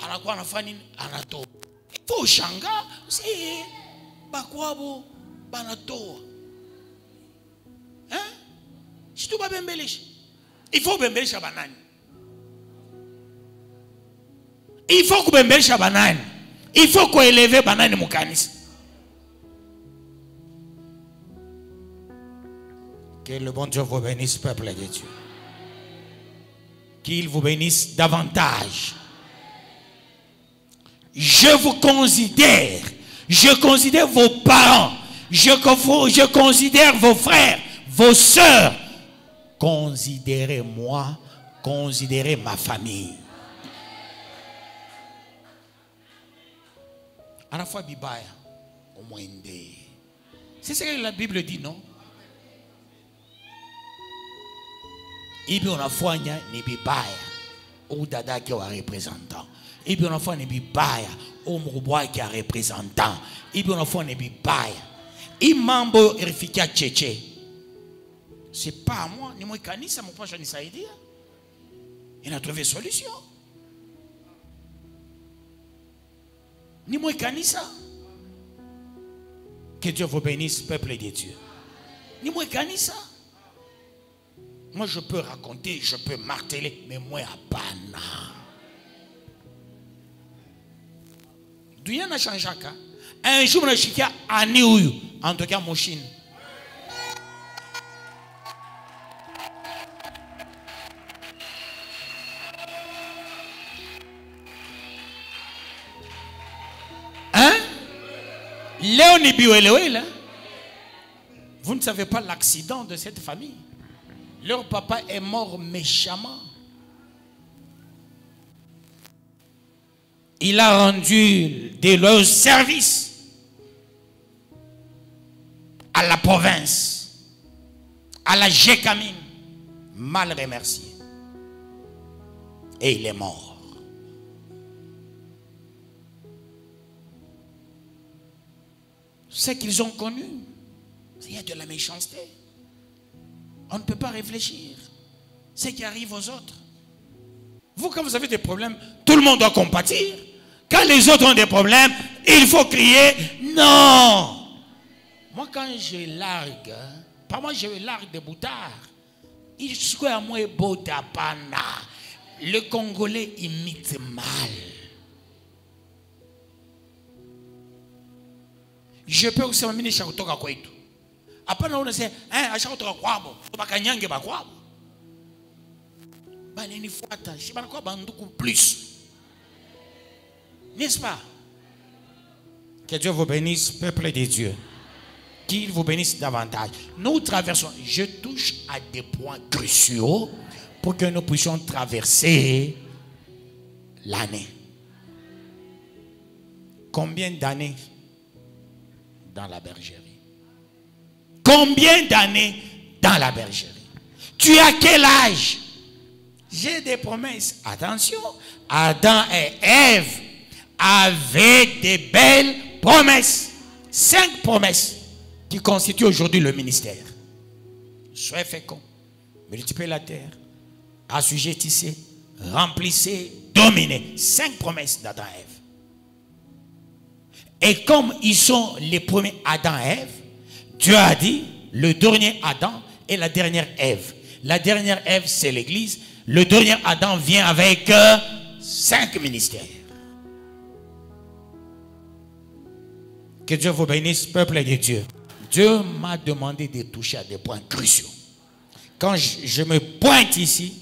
En a quoi en a famille en a tout. Il faut changa, c'est bakwabo. Banatoa. Hein? Si tu vas bembelesh. Il faut bembelesh à banane. Il faut que bembelesh à banane. Il faut qu'on élève banane moukanis. Que le bon Dieu vous bénisse, peuple de Dieu. Qu'il vous bénisse davantage. Je vous considère. Je considère vos parents. Je considère vos frères, vos sœurs. Considérez-moi, considérez ma famille. À la fois bibaya, au moins des. C'est ce que la Bible dit, non? Ibi on a foigna ni bibaya, ou dada qui est représentant. Ibi on a foigna ni bibaya, ou mouboua qui est représentant. Ibi on a foigna ni bibaya. Imambo Erfikia Tchétché. C'est pas à moi, ni moi kanisa, mon proche Nisaïdia. Il a trouvé solution. Ni moi kanisa. Que Dieu vous bénisse, peuple de Dieu. Ni moi kanisa. Moi je peux raconter, je peux marteler, mais moi à pana. D'où y en a changé? Un jour, je suis à New York, en tout cas, mon Chine. Hein? Léonie Biouéléoué, vous ne savez pas l'accident de cette famille. Leur papa est mort méchamment. Il a rendu des loyaux services à la province, à la Gécamine, mal remercié. Et il est mort. Ce qu'ils ont connu, il y a de la méchanceté. On ne peut pas réfléchir. Ce qui arrive aux autres. Vous, quand vous avez des problèmes, tout le monde doit compatir. Quand les autres ont des problèmes, il faut crier non. Moi, quand je largue, pas moi, je largue des boutards. Il soit à moi beau d'apana. Le Congolais imite mal. Je peux aussi m'amener chez Otoka Kwetu. Après, on sait, hein, à chaque Otoka Kwabo, Bakanyange Bakwabo. Baneni Fouata, je sais pas quoi, Bandoukou plus. N'est-ce pas? Que Dieu vous bénisse, peuple de Dieu. Qu'il vous bénisse davantage. Nous traversons, je touche à des points cruciaux pour que nous puissions traverser l'année. Combien d'années dans la bergerie? Combien d'années dans la bergerie? Tu as quel âge? J'ai des promesses. Attention, Adam et Ève avaient des belles promesses. 5 promesses qui constituent aujourd'hui le ministère. Soyez féconds, multipliez la terre, assujettissez, remplissez, dominez. 5 promesses d'Adam et Ève. Et comme ils sont les premiers Adam et Ève, Dieu a dit le dernier Adam et la dernière Ève. La dernière Ève, c'est l'Église. Le dernier Adam vient avec 5 ministères. Que Dieu vous bénisse, peuple de Dieu. Dieu m'a demandé de toucher à des points cruciaux. Quand je me pointe ici,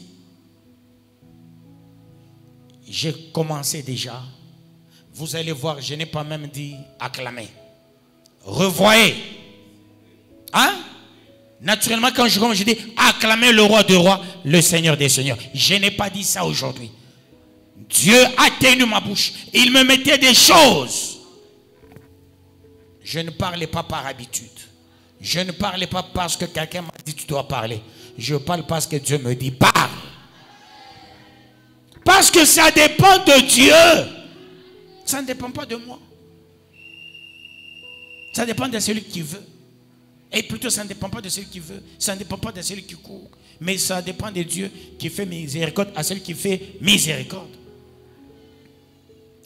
j'ai commencé déjà. Vous allez voir, je n'ai pas même dit acclamer. Revoyez. Hein? Naturellement, quand je commence, je dis acclamer le roi des rois, le Seigneur des seigneurs. Je n'ai pas dit ça aujourd'hui. Dieu a tenu ma bouche. Il me mettait des choses. Je ne parlais pas par habitude. Je ne parlais pas parce que quelqu'un m'a dit tu dois parler. Je parle parce que Dieu me dit parle. Parce que ça dépend de Dieu. Ça ne dépend pas de moi. Ça dépend de celui qui veut. Et plutôt, ça ne dépend pas de celui qui veut. Ça ne dépend pas de celui qui court. Mais ça dépend de Dieu qui fait miséricorde à celui qui fait miséricorde.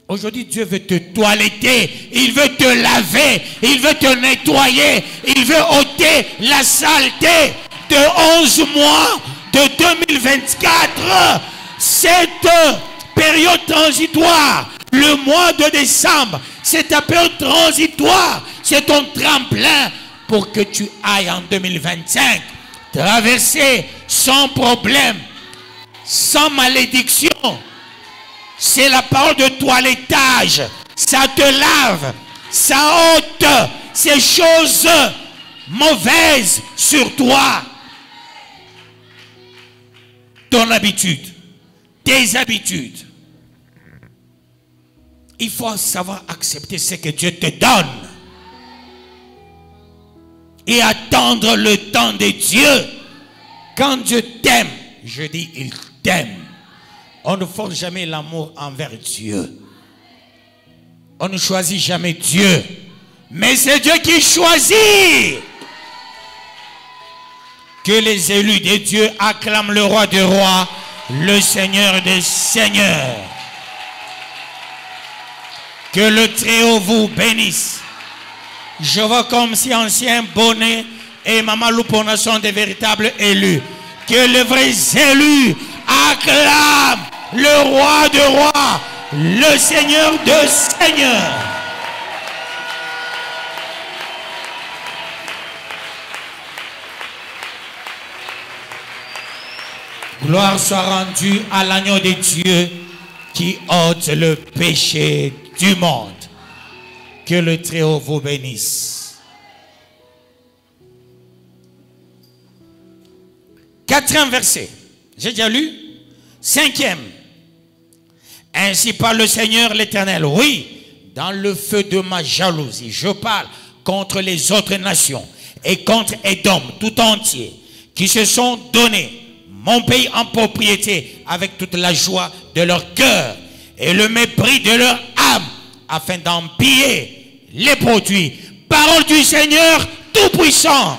Aujourd'hui, Dieu veut te toiletter. Il veut te laver. Il veut te nettoyer. Il veut ôter la saleté de 11 mois de 2024. Cette période transitoire, le mois de décembre, c'est ta période transitoire. C'est ton tremplin pour que tu ailles en 2025 traverser sans problème, sans malédiction. C'est la parole de toilettage. Ça te lave, ça ôte ces choses mauvaises sur toi. Ton habitude, tes habitudes. Il faut savoir accepter ce que Dieu te donne. Et attendre le temps de Dieu. Quand Dieu t'aime, je dis il t'aime. On ne force jamais l'amour envers Dieu. On ne choisit jamais Dieu. Mais c'est Dieu qui choisit. Que les élus de Dieu acclament le roi des rois, le Seigneur des seigneurs. Que le Très-Haut vous bénisse. Je vois comme si ancien Bonnet et Maman Loupona sont des véritables élus. Que les vrais élus acclament le roi des rois, le Seigneur des seigneurs. Gloire soit rendue à l'agneau de Dieu qui ôte le péché du monde. Que le Très-Haut vous bénisse. 4e verset. J'ai déjà lu. 5e. Ainsi parle le Seigneur l'Éternel. Oui, dans le feu de ma jalousie, je parle contre les autres nations et contre Édom tout entier, qui se sont donnés mon pays en propriété avec toute la joie de leur cœur et le mépris de leur âme, afin d'en piller les produits. Parole du Seigneur Tout-Puissant.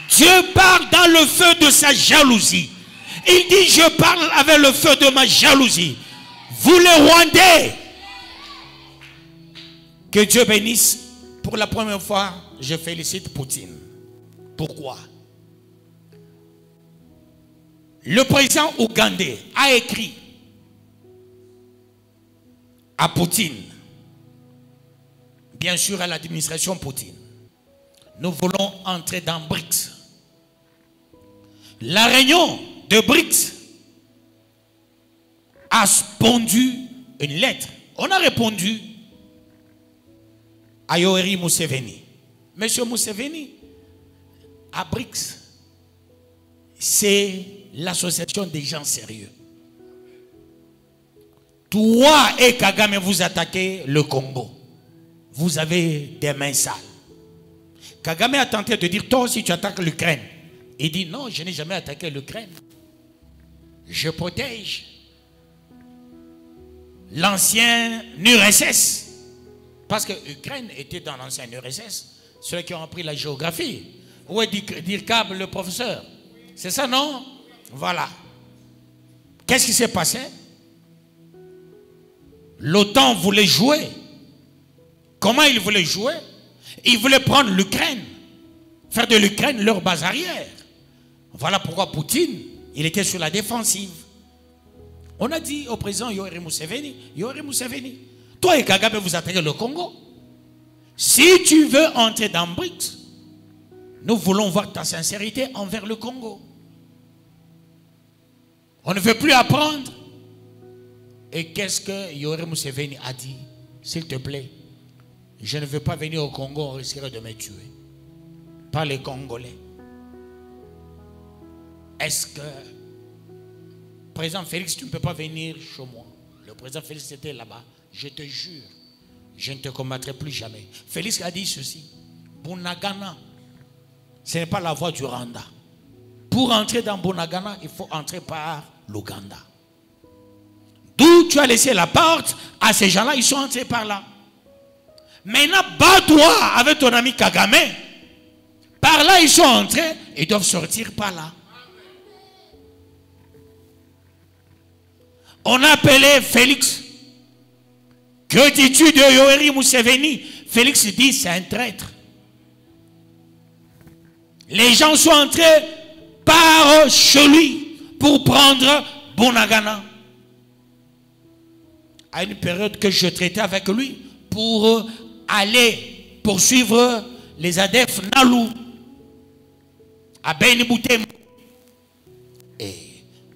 Dieu parle dans le feu de sa jalousie. Il dit, je parle avec le feu de ma jalousie. Vous les Rwandais. Que Dieu bénisse. Pour la première fois, je félicite Poutine. Pourquoi? Le président ougandais a écrit à Poutine, bien sûr à l'administration Poutine, nous voulons entrer dans BRICS. La réunion de BRICS a pondu une lettre. On a répondu à Yoweri Museveni. Monsieur Museveni, à BRICS, c'est l'association des gens sérieux. Toi et Kagame, vous attaquez le Congo. Vous avez des mains sales. Kagame a tenté de dire, toi aussi tu attaques l'Ukraine. Il dit, non, je n'ai jamais attaqué l'Ukraine. Je protège l'ancien URSS. Parce que l'Ukraine était dans l'ancien URSS. Ceux qui ont appris la géographie. Où est Dirkab, le professeur? C'est ça, non? Voilà. Qu'est-ce qui s'est passé? L'OTAN voulait jouer. Comment il voulait jouer? Il voulait prendre l'Ukraine. Faire de l'Ukraine leur base arrière. Voilà pourquoi Poutine, il était sur la défensive. On a dit au président Yoweri Museveni, toi et Kagame, vous attaquez le Congo. Si tu veux entrer dans BRICS, nous voulons voir ta sincérité envers le Congo. On ne veut plus apprendre. Et qu'est-ce que Yoweri Museveni a dit? S'il te plaît, je ne veux pas venir au Congo, on risquerait de me tuer. Pas les Congolais. Est-ce que, président Félix, tu ne peux pas venir chez moi? Le président Félix était là-bas. Je te jure, je ne te combattrai plus jamais. Félix a dit ceci. Bunagana, ce n'est pas la voie du Rwanda. Pour entrer dans Bunagana, il faut entrer par l'Ouganda. D'où tu as laissé la porte à ces gens-là, ils sont entrés par là. Maintenant, bats-toi avec ton ami Kagame. Par là, ils sont entrés, ils doivent sortir par là. On a appelé Félix. Que dis-tu de Yoweri Museveni? Félix dit, c'est un traître. Les gens sont entrés par chez lui pour prendre Bunagana. À une période que je traitais avec lui pour aller poursuivre les ADF Nalu à Beni Boutem. Et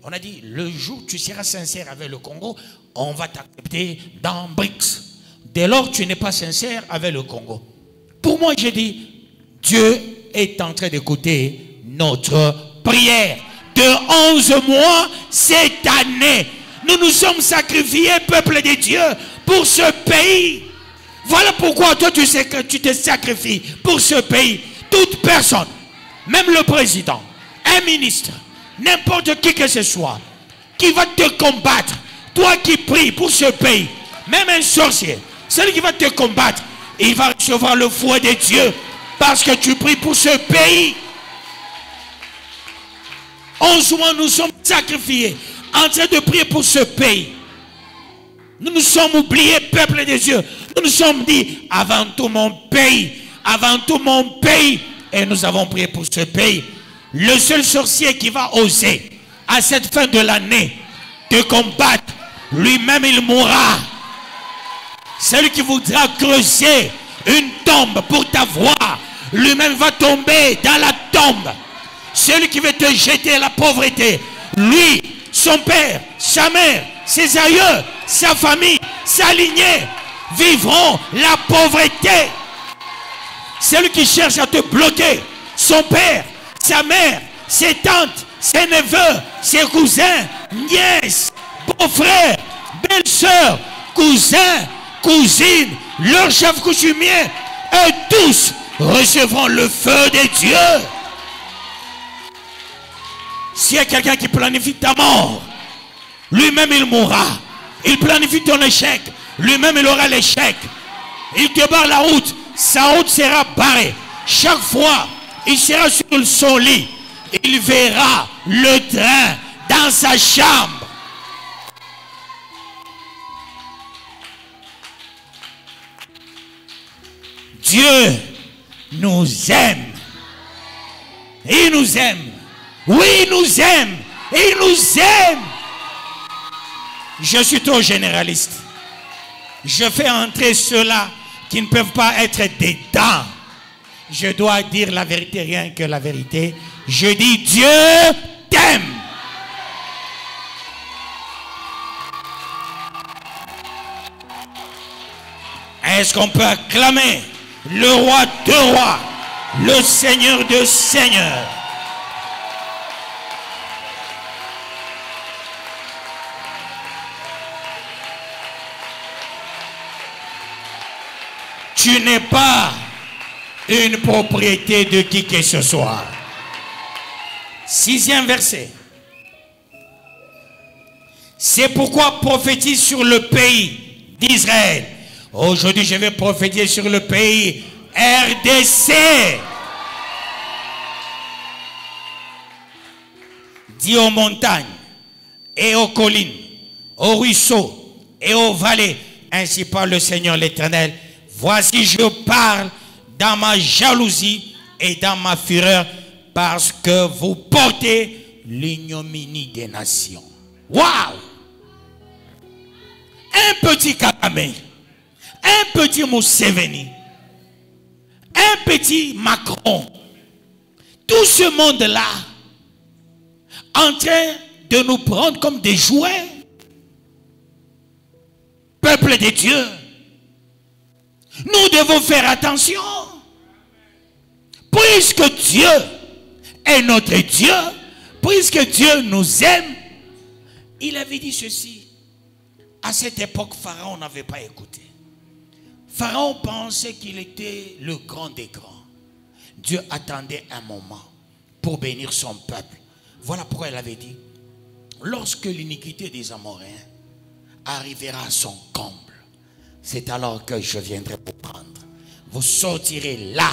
on a dit, le jour où tu seras sincère avec le Congo, on va t'accepter dans BRICS. Dès lors, tu n'es pas sincère avec le Congo. Pour moi, j'ai dit, Dieu est en train d'écouter notre prière. De 11 mois, cette année, nous nous sommes sacrifiés, peuple de Dieu, pour ce pays. Voilà pourquoi toi, tu sais que tu te sacrifies pour ce pays. Toute personne, même le président, un ministre, n'importe qui que ce soit, qui va te combattre, toi qui pries pour ce pays, même un sorcier, celui qui va te combattre, il va recevoir le fouet de Dieu parce que tu pries pour ce pays. 11 mois, nous sommes sacrifiés en train de prier pour ce pays. Nous nous sommes oubliés, peuple de Dieu. Nous nous sommes dit, avant tout mon pays, avant tout mon pays. Et nous avons prié pour ce pays. Le seul sorcier qui va oser, à cette fin de l'année, te combattre, lui-même il mourra. Celui qui voudra creuser une tombe pour t'avoir, lui-même va tomber dans la tombe. Celui qui veut te jeter à la pauvreté, lui, son père, sa mère, ses aïeux, sa famille, sa lignée, vivront la pauvreté. Celui qui cherche à te bloquer, son père, sa mère, ses tantes, ses neveux, ses cousins, nièces, beaux-frères, belles-sœurs, cousins, cousines, leurs chefs coutumiers, eux tous recevront le feu de Dieu. S'il y a quelqu'un qui planifie ta mort, lui-même il mourra. Il planifie ton échec, lui-même il aura l'échec. Il te barre la route, sa route sera barrée. Chaque fois, il sera sur son lit. Il verra le train dans sa chambre. Dieu nous aime. Il nous aime. Oui, il nous aime. Il nous aime. Je suis trop généraliste. Je fais entrer ceux-là qui ne peuvent pas être dedans. Je dois dire la vérité, rien que la vérité. Je dis Dieu t'aime. Est-ce qu'on peut acclamer le roi de rois, le Seigneur de seigneurs? Tu n'es pas une propriété de qui que ce soit. 6e verset. C'est pourquoi prophétise sur le pays d'Israël. Aujourd'hui, je vais prophétiser sur le pays RDC. Dis aux montagnes et aux collines, aux ruisseaux et aux vallées, ainsi parle le Seigneur l'Éternel. Voici, je parle dans ma jalousie et dans ma fureur, parce que vous portez l'ignominie des nations. Waouh! Un petit Kagame, un petit Museveni, un petit Macron, tout ce monde-là en train de nous prendre comme des jouets. Peuple de Dieu, nous devons faire attention. Puisque Dieu est notre Dieu, puisque Dieu nous aime, il avait dit ceci. À cette époque, Pharaon n'avait pas écouté. Pharaon pensait qu'il était le grand des grands. Dieu attendait un moment pour bénir son peuple. Voilà pourquoi il avait dit, lorsque l'iniquité des Amoréens arrivera à son comble, c'est alors que je viendrai vous prendre. Vous sortirez là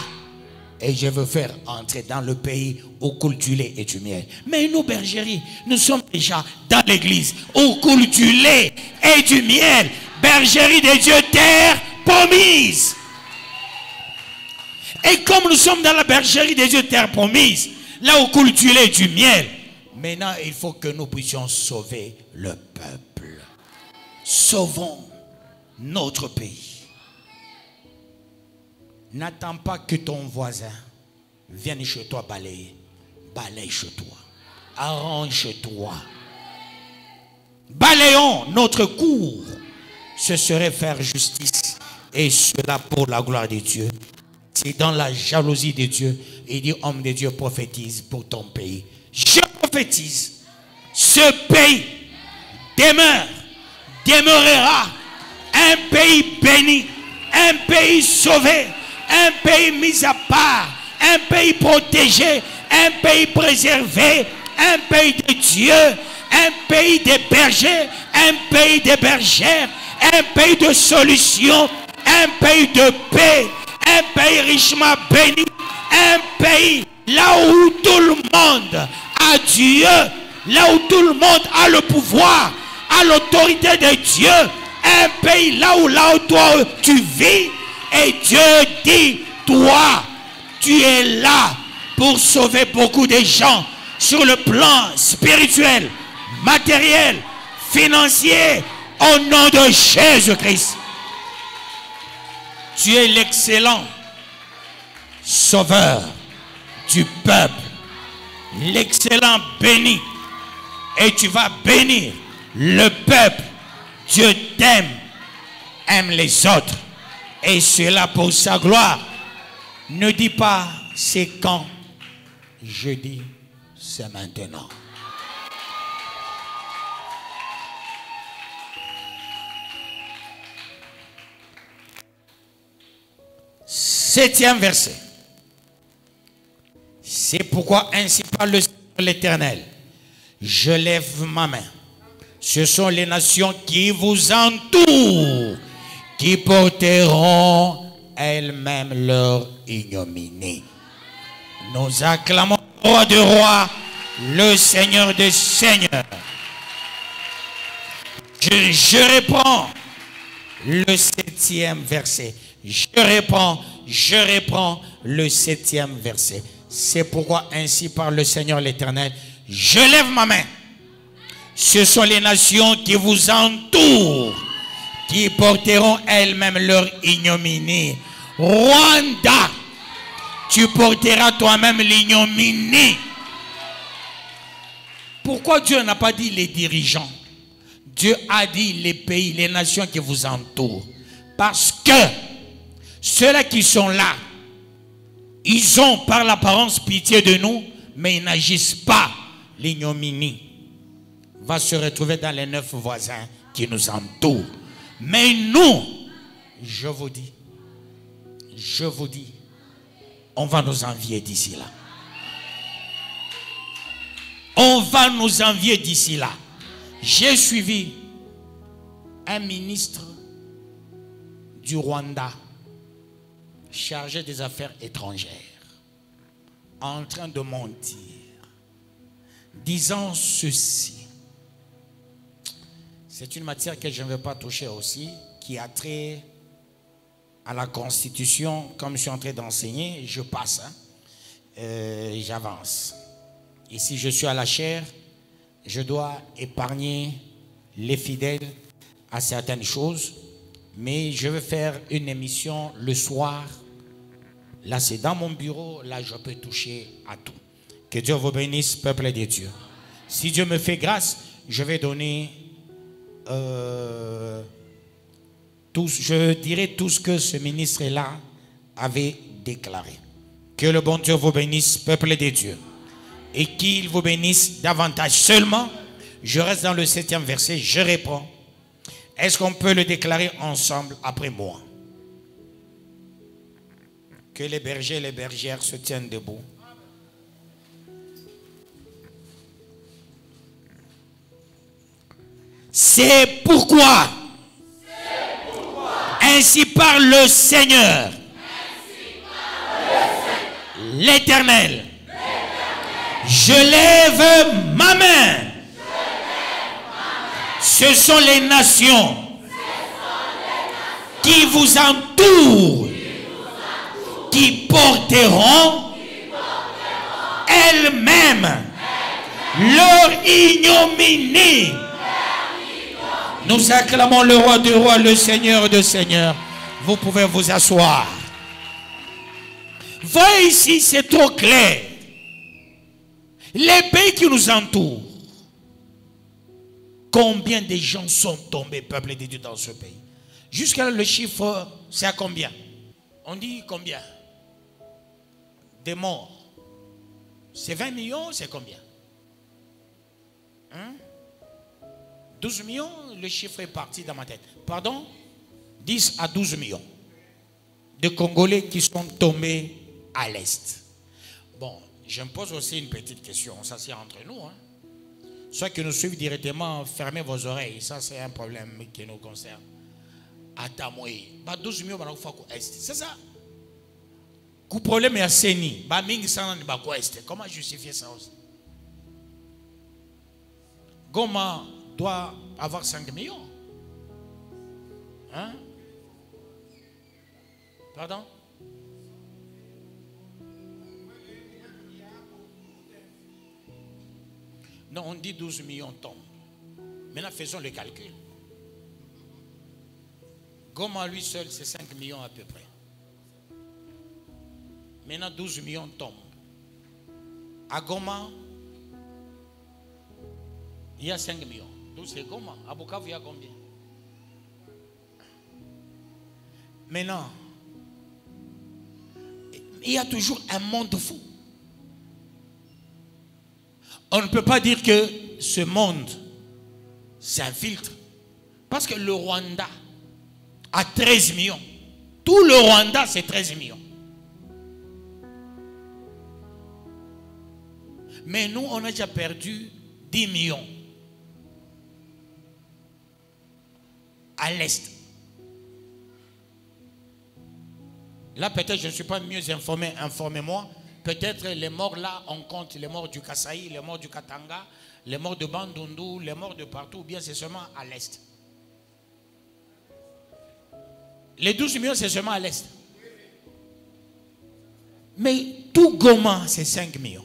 et je veux faire entrer dans le pays où coule du lait et du miel. Mais nous, bergeries, nous sommes déjà dans l'église où coule du lait et du miel. Bergerie de Dieu, terre promise. Et comme nous sommes dans la bergerie de Dieu, terre promise, là où coule du lait et du miel, maintenant il faut que nous puissions sauver le peuple. Sauvons notre pays. N'attends pas que ton voisin vienne chez toi balayer. Balaye chez toi. Arrange chez toi. Balayons notre cour. Ce serait faire justice. Et cela pour la gloire de Dieu. C'est dans la jalousie de Dieu. Il dit, homme de Dieu, prophétise pour ton pays. Je prophétise. Ce pays demeurera un pays béni, un pays sauvé, un pays mis à part, un pays protégé, un pays préservé, un pays de Dieu, un pays des bergers, un pays des bergères, un pays de solution, un pays de paix, un pays richement béni, un pays là où tout le monde a Dieu, là où tout le monde a le pouvoir, a l'autorité de Dieu, un pays là où toi tu vis, et Dieu dit, toi, tu es là pour sauver beaucoup de gens sur le plan spirituel, matériel, financier, au nom de Jésus-Christ. Tu es l'excellent sauveur du peuple, l'excellent béni. Et tu vas bénir le peuple. Dieu t'aime, aime les autres. Et cela pour sa gloire. Ne dis pas c'est quand. Je dis c'est maintenant. Septième verset. C'est pourquoi ainsi parle le Seigneur l'Éternel. Je lève ma main. Ce sont les nations qui vous entourent, qui porteront elles-mêmes leur ignominie. Nous acclamons le roi de rois, le Seigneur des seigneurs. Je reprends le septième verset. Je reprends le septième verset. C'est pourquoi ainsi parle le Seigneur l'Éternel. Je lève ma main. Ce sont les nations qui vous entourent, qui porteront elles-mêmes leur ignominie. Rwanda, tu porteras toi-même l'ignominie. Pourquoi Dieu n'a pas dit les dirigeants? Dieu a dit les pays, les nations qui vous entourent. Parce que ceux-là qui sont là, ils ont par l'apparence pitié de nous, mais ils n'agissent pas. L'ignominie va se retrouver dans les 9 voisins qui nous entourent. Mais nous, je vous dis, on va nous envier d'ici là. On va nous envier d'ici là. J'ai suivi un ministre du Rwanda chargé des affaires étrangères en train de mentir, disant ceci. C'est une matière que je ne vais pas toucher aussi, qui a trait à la Constitution. Comme je suis en train d'enseigner, je passe, j'avance. Et si je suis à la chaire, je dois épargner les fidèles à certaines choses. Mais je vais faire une émission le soir. Là, c'est dans mon bureau. Là, je peux toucher à tout. Que Dieu vous bénisse, peuple de Dieu. Si Dieu me fait grâce, je vais donner... je dirai tout ce que ce ministre-là avait déclaré. Que le bon Dieu vous bénisse, peuple de Dieu. Et qu'il vous bénisse davantage. Seulement, je reste dans le 7e verset, je réponds. Est-ce qu'on peut le déclarer ensemble après moi? Que les bergers et les bergères se tiennent debout. C'est pourquoi, ainsi parle le Seigneur, l'Éternel. Je lève ma main. Ce sont les nations qui vous entourent, qui porteront elles-mêmes leur ignominie. Nous acclamons le roi des rois, le Seigneur des seigneurs. Vous pouvez vous asseoir. Voyez ici, c'est trop clair. Les pays qui nous entourent. Combien de gens sont tombés, peuple de Dieu, dans ce pays? Jusqu'à là, le chiffre, c'est à combien? On dit combien? Des morts. C'est 20 millions, c'est combien? 12 millions, le chiffre est parti dans ma tête. Pardon? 10 à 12 millions de Congolais qui sont tombés à l'Est. Bon, je me pose aussi une petite question. Ça, c'est entre nous. Ceux qui nous suivent directement, fermez vos oreilles. Ça, c'est un problème qui nous concerne. Atamoui. 12 millions, c'est ça. Le problème est assez ni. Comment justifier ça aussi? Goma doit avoir 5 millions. Hein? Pardon? Non, on dit 12 millions tombent. Maintenant, faisons le calcul. Goma, lui seul, c'est 5 millions à peu près. Maintenant, 12 millions tombent. À Goma, il y a 5 millions. Donc c'est Goma. À Bukavu, il y a combien? Maintenant, il y a toujours un monde fou. On ne peut pas dire que ce monde s'infiltre. Parce que le Rwanda a 13 millions. Tout le Rwanda, c'est 13 millions. Mais nous, on a déjà perdu 10 millions. À l'Est. Là, peut-être je ne suis pas mieux informé. Informez-moi. Peut-être les morts là, on compte les morts du Kasaï, les morts du Katanga, les morts de Bandundu, les morts de partout, ou bien c'est seulement à l'Est. Les 12 millions, c'est seulement à l'Est. Mais tout Goma, c'est 5 millions.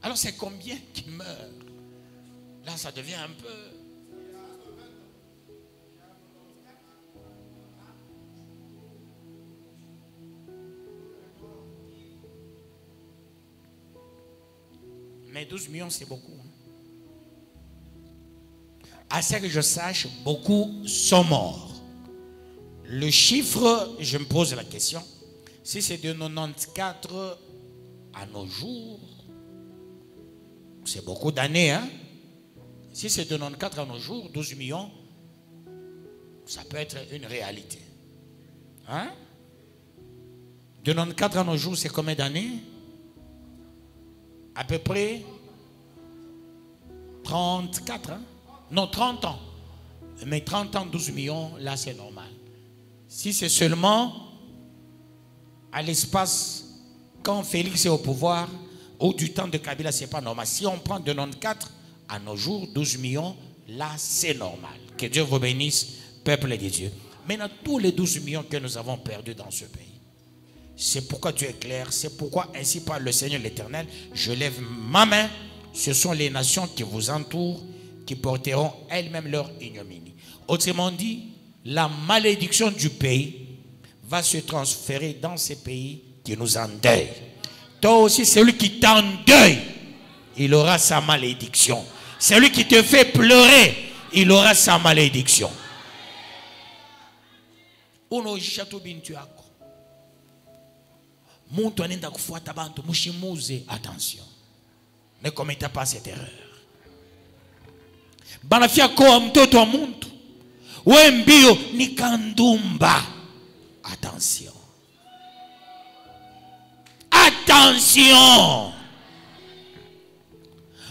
Alors c'est combien qui meurent? Là, ça devient un peu... Mais 12 millions, c'est beaucoup. À ce que je sache, beaucoup sont morts. Le chiffre, je me pose la question, si c'est de 94 à nos jours, c'est beaucoup d'années, hein? Si c'est de 94 à nos jours, 12 millions, ça peut être une réalité. Hein? De 94 à nos jours, c'est combien d'années? À peu près 34, hein? Non, 30 ans. Mais 30 ans, 12 millions, là c'est normal. Si c'est seulement à l'espace, quand Félix est au pouvoir, ou du temps de Kabila, c'est pas normal. Si on prend de 94 à nos jours, 12 millions, là c'est normal. Que Dieu vous bénisse, peuple de Dieu. Maintenant, tous les 12 millions que nous avons perdus dans ce pays, c'est pourquoi Dieu est clair, c'est pourquoi ainsi parle le Seigneur l'Éternel, je lève ma main, ce sont les nations qui vous entourent, qui porteront elles-mêmes leur ignominie. Autrement dit, la malédiction du pays va se transférer dans ces pays qui nous endeuillent. Toi aussi, celui qui t'endeuille, il aura sa malédiction. Celui qui te fait pleurer, il aura sa malédiction. Attention, ne commettez pas cette erreur. Banafia koa mtoto wa muntu we mbio ni kandumba. Attention, attention.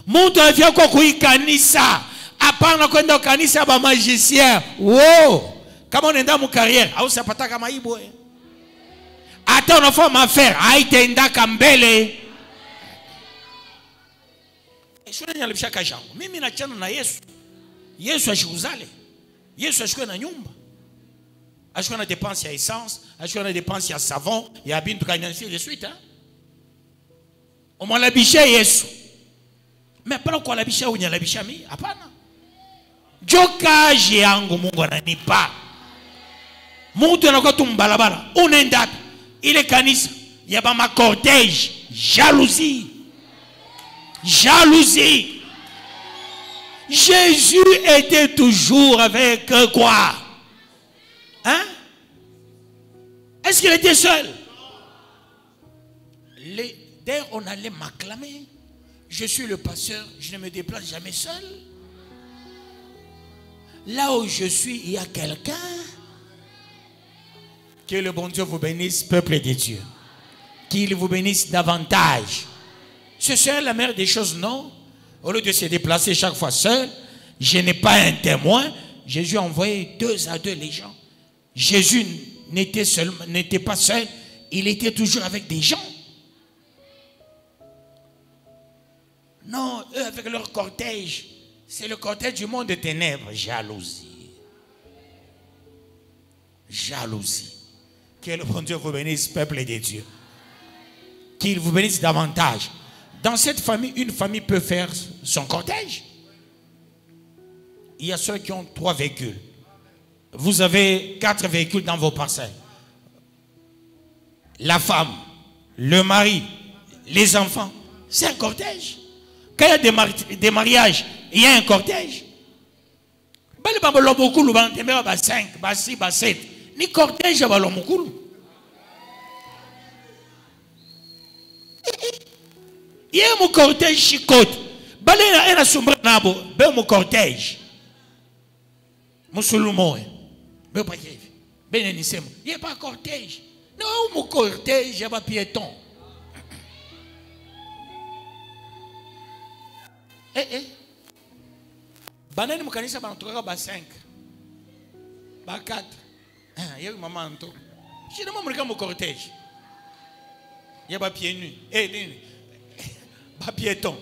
Muntu anafia kwa kuikanisa, hapana kwenda kanisa ba magicien. Wow, kama unaenda mu carrière au sapata kama ibwe, hata unafanya affaire haitaendaka mbele. Shule nyalibishaka jangu mimi nachana na Yesu. Yesu ashikuzale. Yesu ashikwe na nyumba. Ashikwe na dépense ya essence, ashikwe na dépense ya savon, ya bintu kanyansi de suite, hein. Omwalabisha Yesu. Mais pas kwa labisha unyalabisha mimi, hapana. Jokaje yangu Mungu ananipa. Mtu anakuwa tumbalabala, unaenda wapi? Ile kanisa ya ba cortège, jalousie. Jalousie. Jésus était toujours avec quoi? Hein? Est-ce qu'il était seul? D'ailleurs, on allait m'acclamer. Je suis le pasteur, je ne me déplace jamais seul. Là où je suis, il y a quelqu'un. Que le bon Dieu vous bénisse, peuple de Dieu. Qu'il vous bénisse davantage. Ce serait la meilleure des choses, non? Au lieu de se déplacer chaque fois seul, je n'ai pas un témoin. Jésus a envoyé 2 à 2 les gens. Jésus n'était pas seul, il était toujours avec des gens. Non, eux avec leur cortège, c'est le cortège du monde des ténèbres. Jalousie. Jalousie. Que le bon Dieu vous bénisse, peuple de Dieu. Qu'il vous bénisse davantage. Dans cette famille, une famille peut faire son cortège. Il y a ceux qui ont 3 véhicules. Vous avez 4 véhicules dans vos parcelles. la femme, le mari, les enfants. C'est un cortège. Quand il y a des mariages, il y a un cortège. Il 5, 6, 7. Ni cortège à Balomokulu. Il y a un cortège chicote. Balena era sombra nabo, be mon cortège. Musulmo. Be pas que. Ben il n'y a pas cortège. Non, mon cortège, il y a pas piéton. Banani mukanisa banatoka ba 5. Ba 4. Il y a maman anto. Je ne m'amène pas mon cortège. Il y a pas pieds nus. Pas piéton.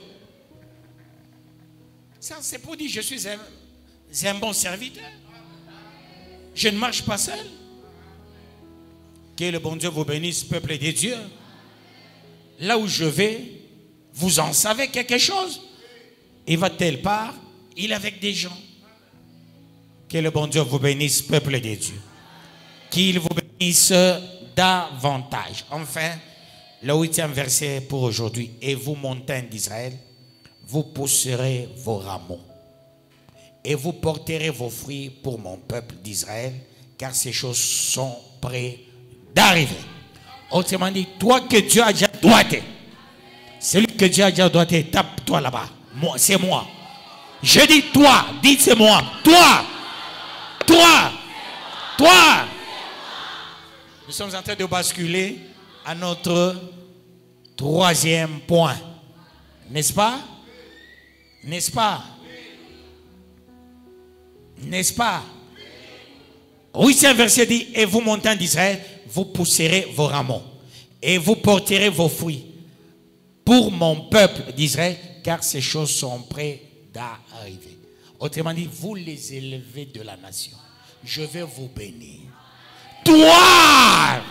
Ça, c'est pour dire que je suis un bon serviteur. Je ne marche pas seul. Que le bon Dieu vous bénisse, peuple de Dieu. Là où je vais, vous en savez quelque chose. Il va telle part, il est avec des gens. Que le bon Dieu vous bénisse, peuple de Dieu. Qu'il vous bénisse davantage. Enfin, le 8e verset pour aujourd'hui. Et vous, montagnes d'Israël, vous pousserez vos rameaux. Et vous porterez vos fruits pour mon peuple d'Israël, car ces choses sont prêtes d'arriver. Autrement dit, toi que Dieu a déjà doigté, celui que Dieu a déjà doigté, tape-toi là-bas. Moi, c'est moi. Je dis toi, dites c'est moi. Toi, toi, toi. Nous sommes en train de basculer à notre 3e point. N'est-ce pas? N'est-ce pas? N'est-ce pas? 8e verset dit, et vous, montagnes d'Israël, vous pousserez vos rameaux et vous porterez vos fruits pour mon peuple d'Israël, car ces choses sont prêtes d'arriver. Autrement dit, vous les élevez de la nation. Je vais vous bénir. Toi,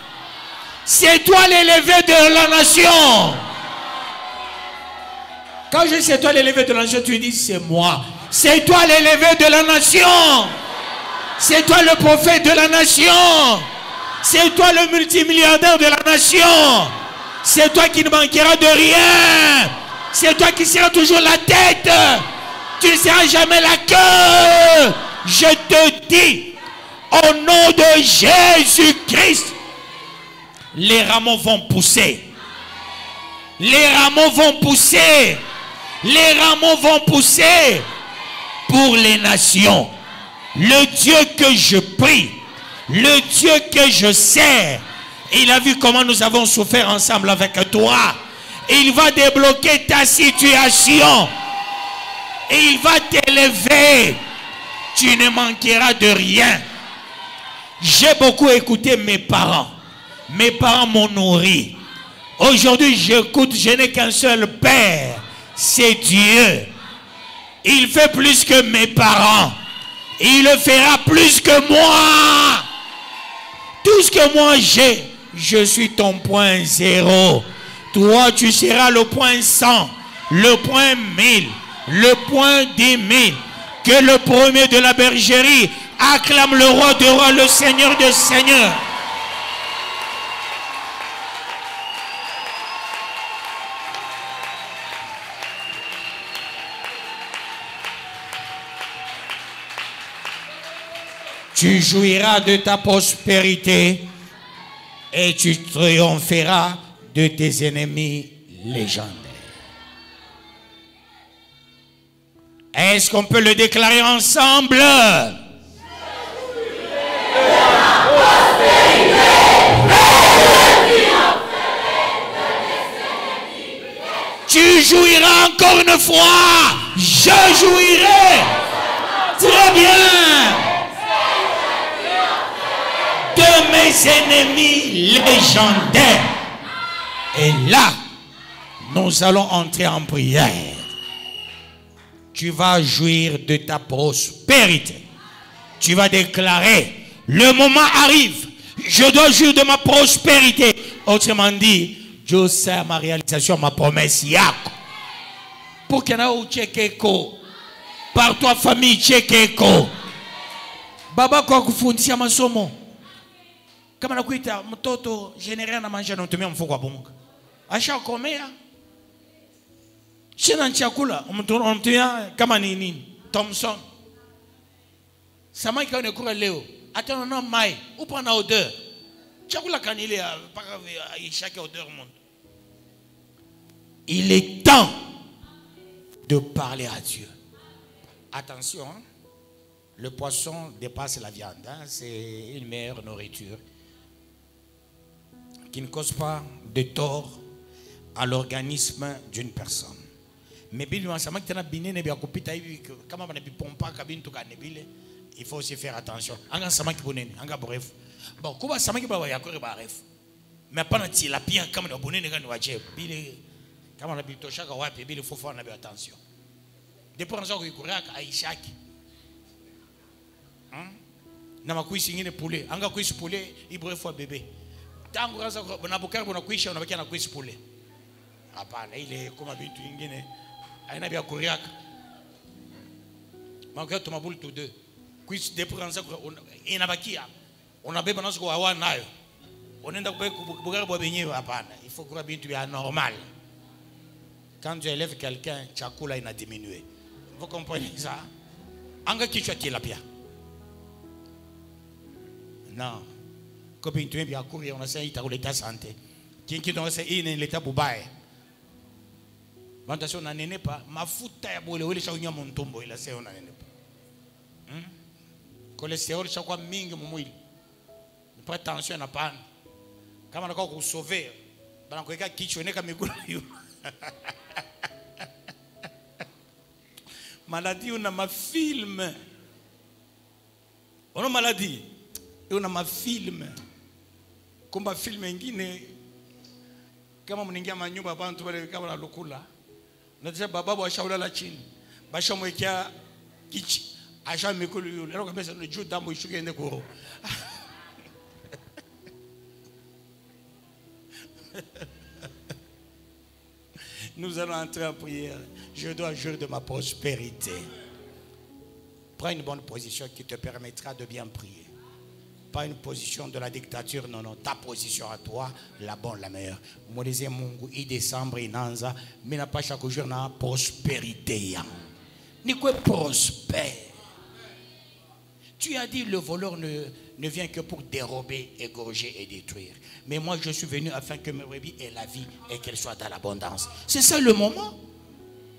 c'est toi l'élevé de la nation. Quand je dis c'est toi l'élevé de la nation, tu dis c'est moi. C'est toi l'élevé de la nation. C'est toi le prophète de la nation. C'est toi le multimilliardaire de la nation. C'est toi qui ne manquera de rien. C'est toi qui seras toujours la tête. Tu ne seras jamais la queue. Je te dis, au nom de Jésus-Christ, les rameaux vont pousser. Les rameaux vont pousser. Les rameaux vont pousser pour les nations. Le Dieu que je prie, le Dieu que je sers, il a vu comment nous avons souffert ensemble avec toi. Il va débloquer ta situation. Il va t'élever. Tu ne manqueras de rien. J'ai beaucoup écouté mes parents. Mes parents m'ont nourri. Aujourd'hui, j'écoute, je n'ai qu'un seul Père. C'est Dieu. Il fait plus que mes parents. Il le fera plus que moi. Tout ce que moi j'ai, je suis ton point 0. Toi, tu seras le point 100, le point 1000, le point 10 000. Que le premier de la bergerie acclame le roi de rois, le Seigneur de seigneurs. Tu jouiras de ta prospérité et tu triompheras de tes ennemis légendaires. Est-ce qu'on peut le déclarer ensemble? Tu jouiras encore une fois. Je jouirai. Très bien. De mes ennemis légendaires. Et là, nous allons entrer en prière. Tu vas jouir de ta prospérité. Tu vas déclarer, le moment arrive, je dois jouir de ma prospérité. Autrement dit, je sais ma réalisation, ma promesse. Yako. Pour qu'il y ait un tchekeko. Par toi, famille tchekeko. Baba kwa kufundisha masomo. kama nakuita mtoto general na manja na utumia mfuko wa bunga. Asha komea. Shina chakula umtumia kama ni nini? Thompson. Samaki kama nekura leo. Hata na mai, upo na odeur. Chakula kanile paka chaque odeur monde. Il est temps de parler à Dieu. Attention, hein? Le poisson dépasse la viande. Hein? C'est une meilleure nourriture qui ne cause pas de tort à l'organisme d'une personne. Mais il faut aussi faire attention. Bon, comment ça m'a dit mais pas de la pire comme le bonnet comme on a dit chaque fois il faut faire attention. Depuis on a eu à Isaac. Na makuisi ingine poulet, anga kuisi poulet ibre fois bébé. Tangu kaza na bukari kuna kuisha unabakia na kuisi poulet. Hapana ile kama vitu vingine aina vya kuriaka. Maka tumabuli tu deux. Kuisi depuis kanza inabakia. Unabeba nazo kwa hawa nayo. Unaenda kubukari bwa benyewe hapana. Il faut kuwa vitu vya normal. Quand tu élèves quelqu'un, chakula ina diminuer. Vous comprenez ça? Anga kichwa tilapia. Non. Comme tu es bien courir, on a essayé de l'état santé. Qui on a essayé l'état boubaye. Attention, on n'en pas. Ma fouta ya bole, wele cha unya montombo ila se on n'en pas. Cholestérol chaque fois mingi mumwili. Ne pas attention na pan. Kama on a encore sauver, bana kweka kichwa neka miguu yo. Maladie on a ma film. On a maladie. On a ma film. Kumba film ingine kama mningia manyumba abantu wale kama na lukula. Unataka bababu ashaulala chini. Basha mwekea kichi. Asha mikulu yule. Leo kabisa ni juu damu ishuke ende kuro. Nous allons entrer en prière. Je dois jurer de ma prospérité. Prends une bonne position qui te permettra de bien prier. Pas une position de la dictature, non, non. Ta position à toi, la bonne, la meilleure. Moi, disais, Mungu, il décembre, il nanza, mais n'a pas chaque jour, n'a prospérité. Ni quoi prospère. Tu as dit, le voleur ne vient que pour dérober, égorger et détruire. Mais moi, je suis venu afin que mes brebis aient la vie et qu'elles soient dans l'abondance. C'est ça le moment.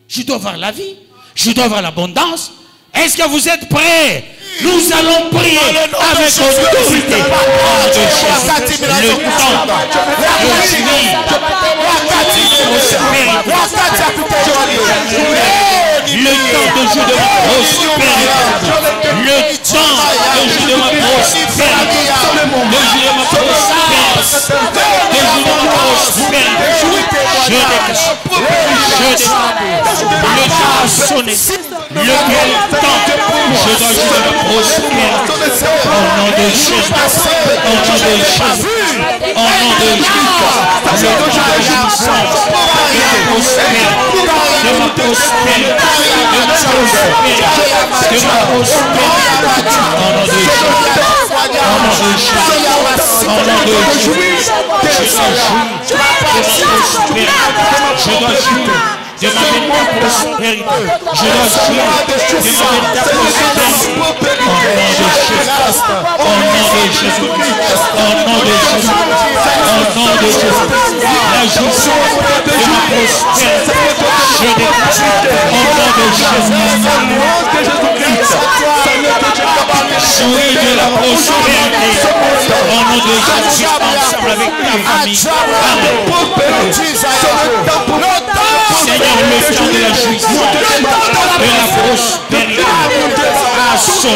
Je dois avoir la vie. Je dois avoir l'abondance. Est-ce que vous êtes prêts? Nous allons prier avec autorité. Le temps de jour de ma prospérité. Le temps de jour de ma prospérité. Le jour de ma prospérité. Le jour de ma prospérité. Je déclare. Le temps a sonné. Lequel temps je dois jouer la prospérité. Au nom de Jésus. Au nom de Jésus. Au nom de Jésus. Le temps de jouissance de ma prospérité. De ma prospérité. De ma prospérité. De ma prospérité. Au nom de Jésus. Au nom de Jésus. Au nom de Jésus. Je dois jouer. Je dois jouer de ma prospérité. Je dois jouer de ma prospérité. Au nom de Jésus. Au nom de Jésus. Au nom de Jésus. La jouissance de ma prospérité. Je déclare au nom de Jésus. Jouir de la prospérité. Au nom de Jésus. Ensemble avec ta famille. Seigneur, le temps de la justice, de la prospérité, à son au nom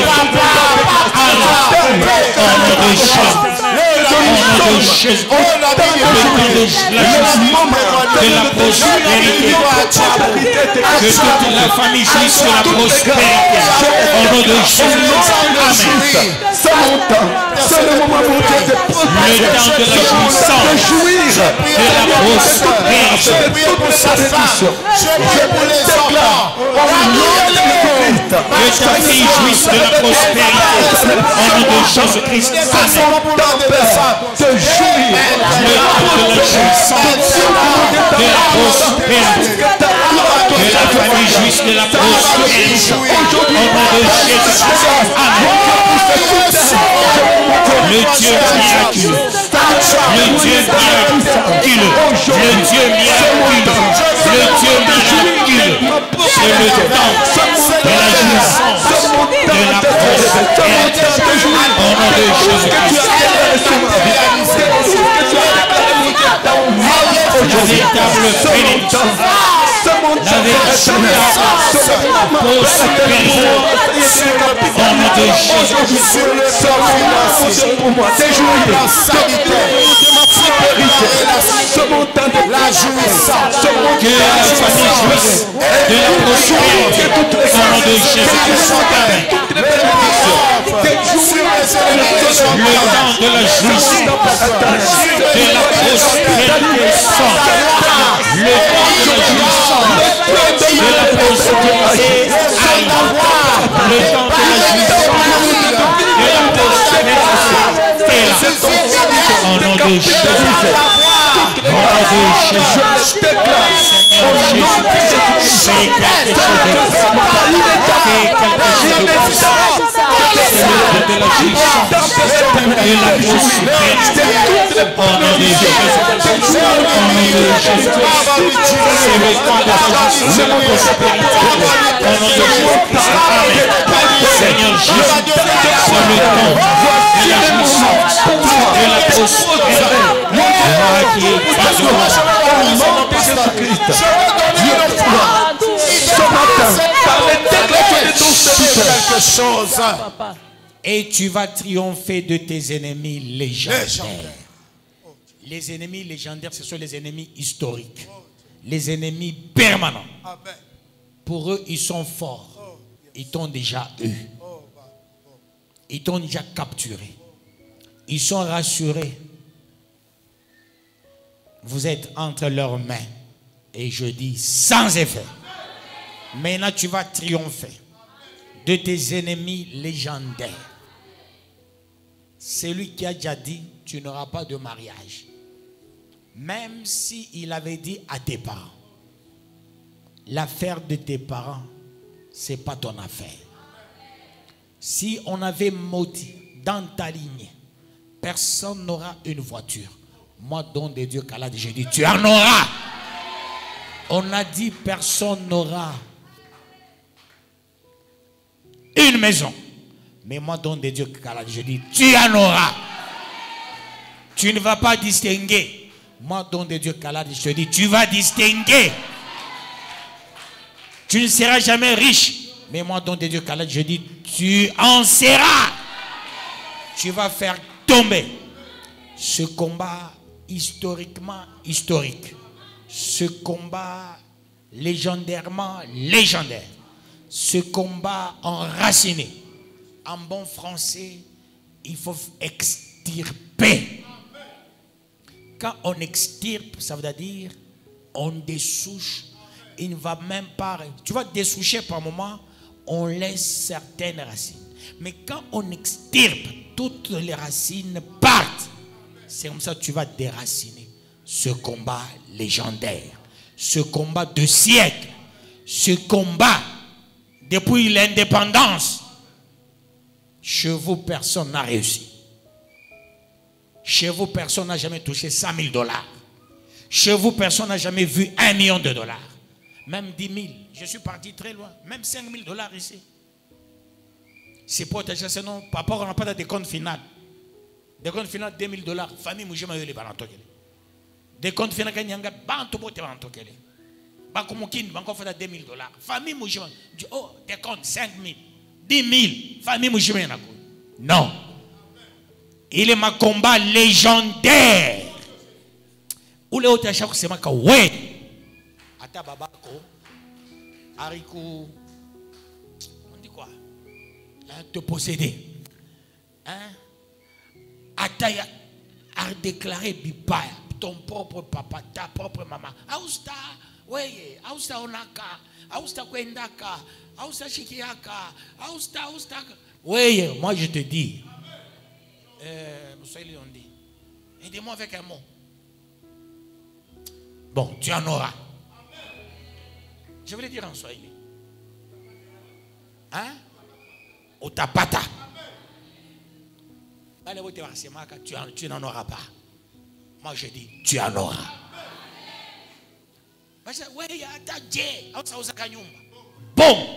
de Jésus, au nom de Jésus, le temps de la justice, de la prospérité, que toute la famille jouisse de la prospérité, au nom de Jésus, amen. C'est mon temps, c'est le moment pour Dieu de le temps de la jouissance, de la prospérité. J'ai prié pour sa femme, j'ai prié pour les enfants. Que ta fille jouisse de la prospérité. Au nom de Jésus-Christ. Amen. De jouir. Le temps de la jouissance, de la prospérité. Que la famille jouisse de la prospérité. Au nom de Jésus-Christ. Amen. Le Dieu miraculeux. Le Dieu miraculeux. Le Dieu miraculeux. Le Dieu miraculeux. C'est le temps de la jouissance, de la prospérité. Au nom de Jésus-Christ. La véritable bénédiction. La véritable prospérité. Au nom de Jésus-Christ. La jouissance. Que la famille jouisse de la prospérité. Au nom de Jésus-Christ. Amen. Le temps de la jouissance, de la prospérité sort. Le temps de la jouissance, de la prospérité arrive. Le temps de la jouissance, de la prospérité est là. Au nom de Jésus. Au nom de Jésus. Seigneur Jésus, fais quelque chose de de la jouissance et la prospérité. Au nom de Jésus. Au nom de Jésus. C'est le temps de la jouissance et la prospérité. Au nom de Jésus. Amen. Seigneur Jésus, c'est le temps de la jouissance et la prospérité. Qui est pas de moi. Et tu vas triompher de tes ennemis légendaires. Les ennemis légendaires, ce sont les ennemis historiques. Les ennemis permanents. Pour eux, ils sont forts. Ils t'ont déjà eu. Ils t'ont déjà capturé. Ils sont rassurés. Vous êtes entre leurs mains. Et je dis sans effet. Maintenant, tu vas triompher de tes ennemis légendaires. C'est lui qui a déjà dit, tu n'auras pas de mariage. Même s'il avait dit à tes parents, l'affaire de tes parents, ce n'est pas ton affaire. Si on avait maudit dans ta lignée, personne n'aura une voiture. Moi, don de Dieu, qu'Allah dit, je dis, tu en auras. On a dit, personne n'aura une maison. Mais moi, don de Dieu, qu'Allah dit, je dis, tu en auras. Tu ne vas pas distinguer. Moi, don de Dieu, qu'Allah dit, je te dis, tu vas distinguer. Tu ne seras jamais riche. Mais moi, don de Dieu, qu'Allah dit, je dis, tu en seras. Tu vas faire tomber ce combat historiquement historique. Ce combat légendairement légendaire. Ce combat enraciné. En bon français, il faut extirper. Quand on extirpe, ça veut dire on dessouche. Il ne va même pas... Tu vas dessoucher par moment, on laisse certaines racines. Mais quand on extirpe, toutes les racines partent. C'est comme ça que tu vas déraciner ce combat légendaire. Ce combat de siècles. Ce combat depuis l'indépendance. Chez vous, personne n'a réussi. Chez vous, personne n'a jamais touché 100 000 $. Chez vous, personne n'a jamais vu 1 million de $. Même 10 000. Je suis parti très loin. Même 5 000 $ ici. C'est pour te dire, sinon, papa, on n'a pas de compte final. Des comptes finaux, 2 000 $. Famille, moi, je m'en vais les balantokele. Des comptes finaux, il y a un banto pour te balantokele. Bakomokin, banko fait 2 000 $. Famille, moi, je m'en vais. Oh, des comptes 5 000, 10 000. Famille, moi, je m'en vais. Non. Il est ma combat légendaire. Où les autres achats, c'est ma ouais. Ata babako, Arikou, on dit quoi? Te posséder. Hein? Ata a déclaré bipaya, ton propre papa, ta propre maman. Aousta, Weye, austa onaka, austa kwendaka, austa shikiaka, austa. Weye, moi je te dis. On dit. Aidez-moi avec un mot. Bon, tu en auras. Je vais le dire en Swahili. Hein? Otapata. Tu n'en auras pas. Moi je dis, tu en auras. Bon.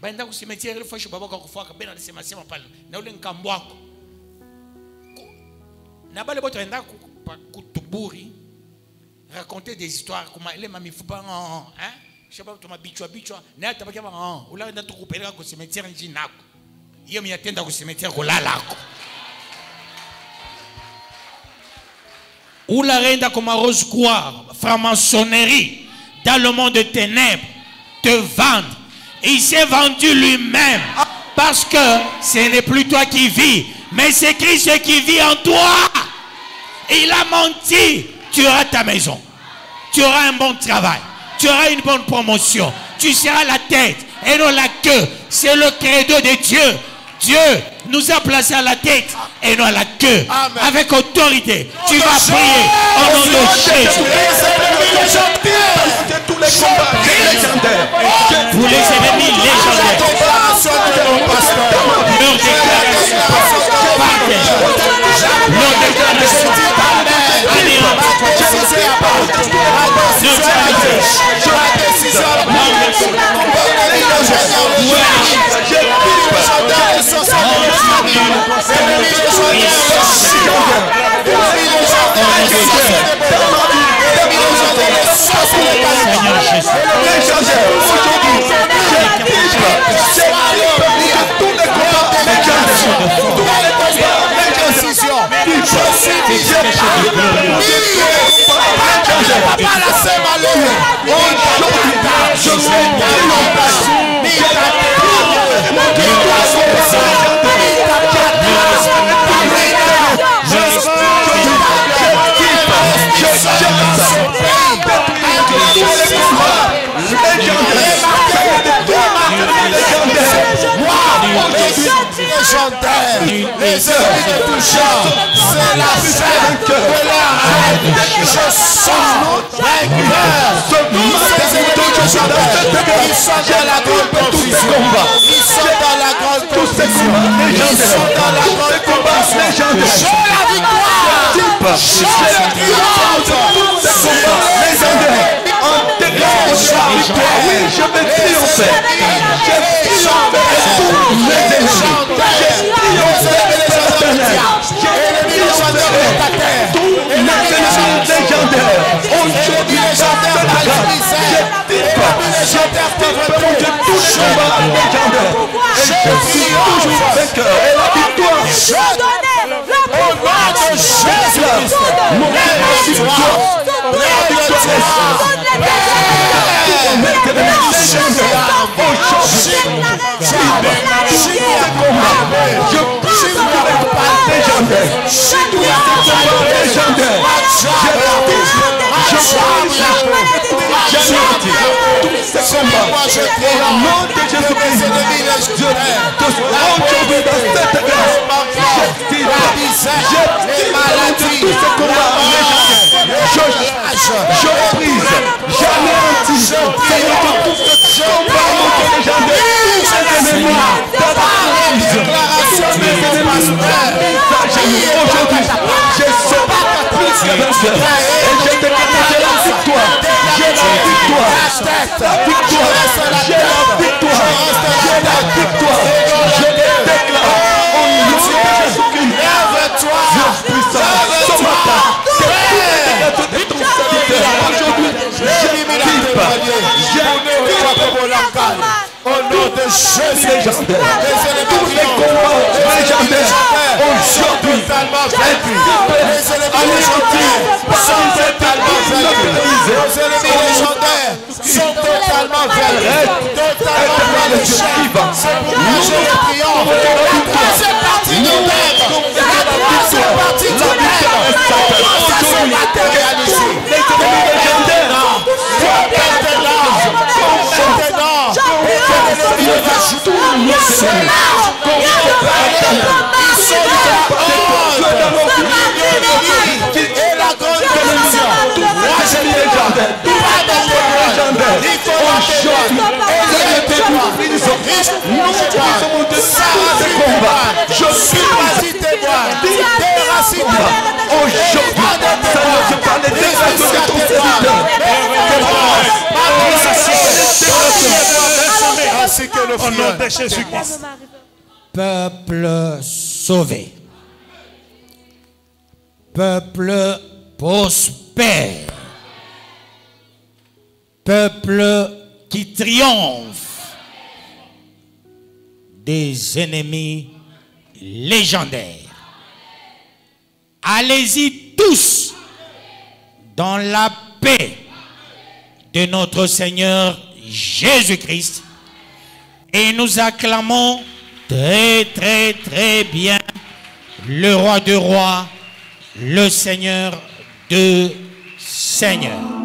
Baenda ku cimetière ile fasho babaka kufuaka bena nisema sema pale na ule nkambwako na bale boto enda kutuburi raconter des histoires comme ile mamifupa hein shaba to mabichwa na atabaki ba ula enda tukupeleka ku cimetière njinako hiyo miatenda ku cimetière kulalako ula renda comme rose croix franc-maçonnerie dans le monde de ténèbres te vendre. Il s'est vendu lui-même parce que ce n'est plus toi qui vis, mais c'est Christ qui vit en toi. Il a menti. Tu auras ta maison, tu auras un bon travail, tu auras une bonne promotion, tu seras la tête et non la queue. C'est le credo de Dieu. Dieu nous a placés à la tête et non à la queue. Amen. Avec autorité, tu vas prier au nom de Jésus. Pour les ennemis légendaires, leur déclaration les ennemis de tout genre, c'est la chaîne de la reine. Je sens vainqueur. Ils sont dans la grande confusion. Ils sont dans la grande confusion. Ils sont dans la grande confusion. J'ai la victoire. J'ai le triomphe. Les ennemis oui, je vais triompher. J'ai triomphé tous mes ennemis. J'ai triomphé tous mes ennemis légendaires. Aujourd'hui, de tous les combats légendaires. Et je suis toujours vainqueur. Et la victoire, au nom de Jésus, mon victoire, la victoire je brise, j'anéantis, Seigneur, de tout ce combat légendaire, tous ces ennemis, ta déclaration des ennemis, aujourd'hui, j'ai sauvé plus que vainqueur, et je déclare la victoire, j'ai la victoire, la victoire, j'ai la victoire, j'ai la victoire, je déclare au nom de Jésus-Christ, Dieu puissant, ce matin, que tout aujourd'hui, au nom de Jésus légendaire, tous les combats légendaires aujourd'hui les ennemis légendaires sont totalement vaincus, totalement légendaires. C'est pourquoi je triomphe. La troisième partie du thème, la troisième partie du thème, ça s'est matérialisé. tous nos ennemis. Au nom de Jésus-Christ. Peuple sauvé. Peuple prospère. Peuple qui triomphe des ennemis légendaires. Allez-y tous dans la paix de notre Seigneur Jésus-Christ et nous acclamons très très très bien le roi de rois, le Seigneur de seigneurs.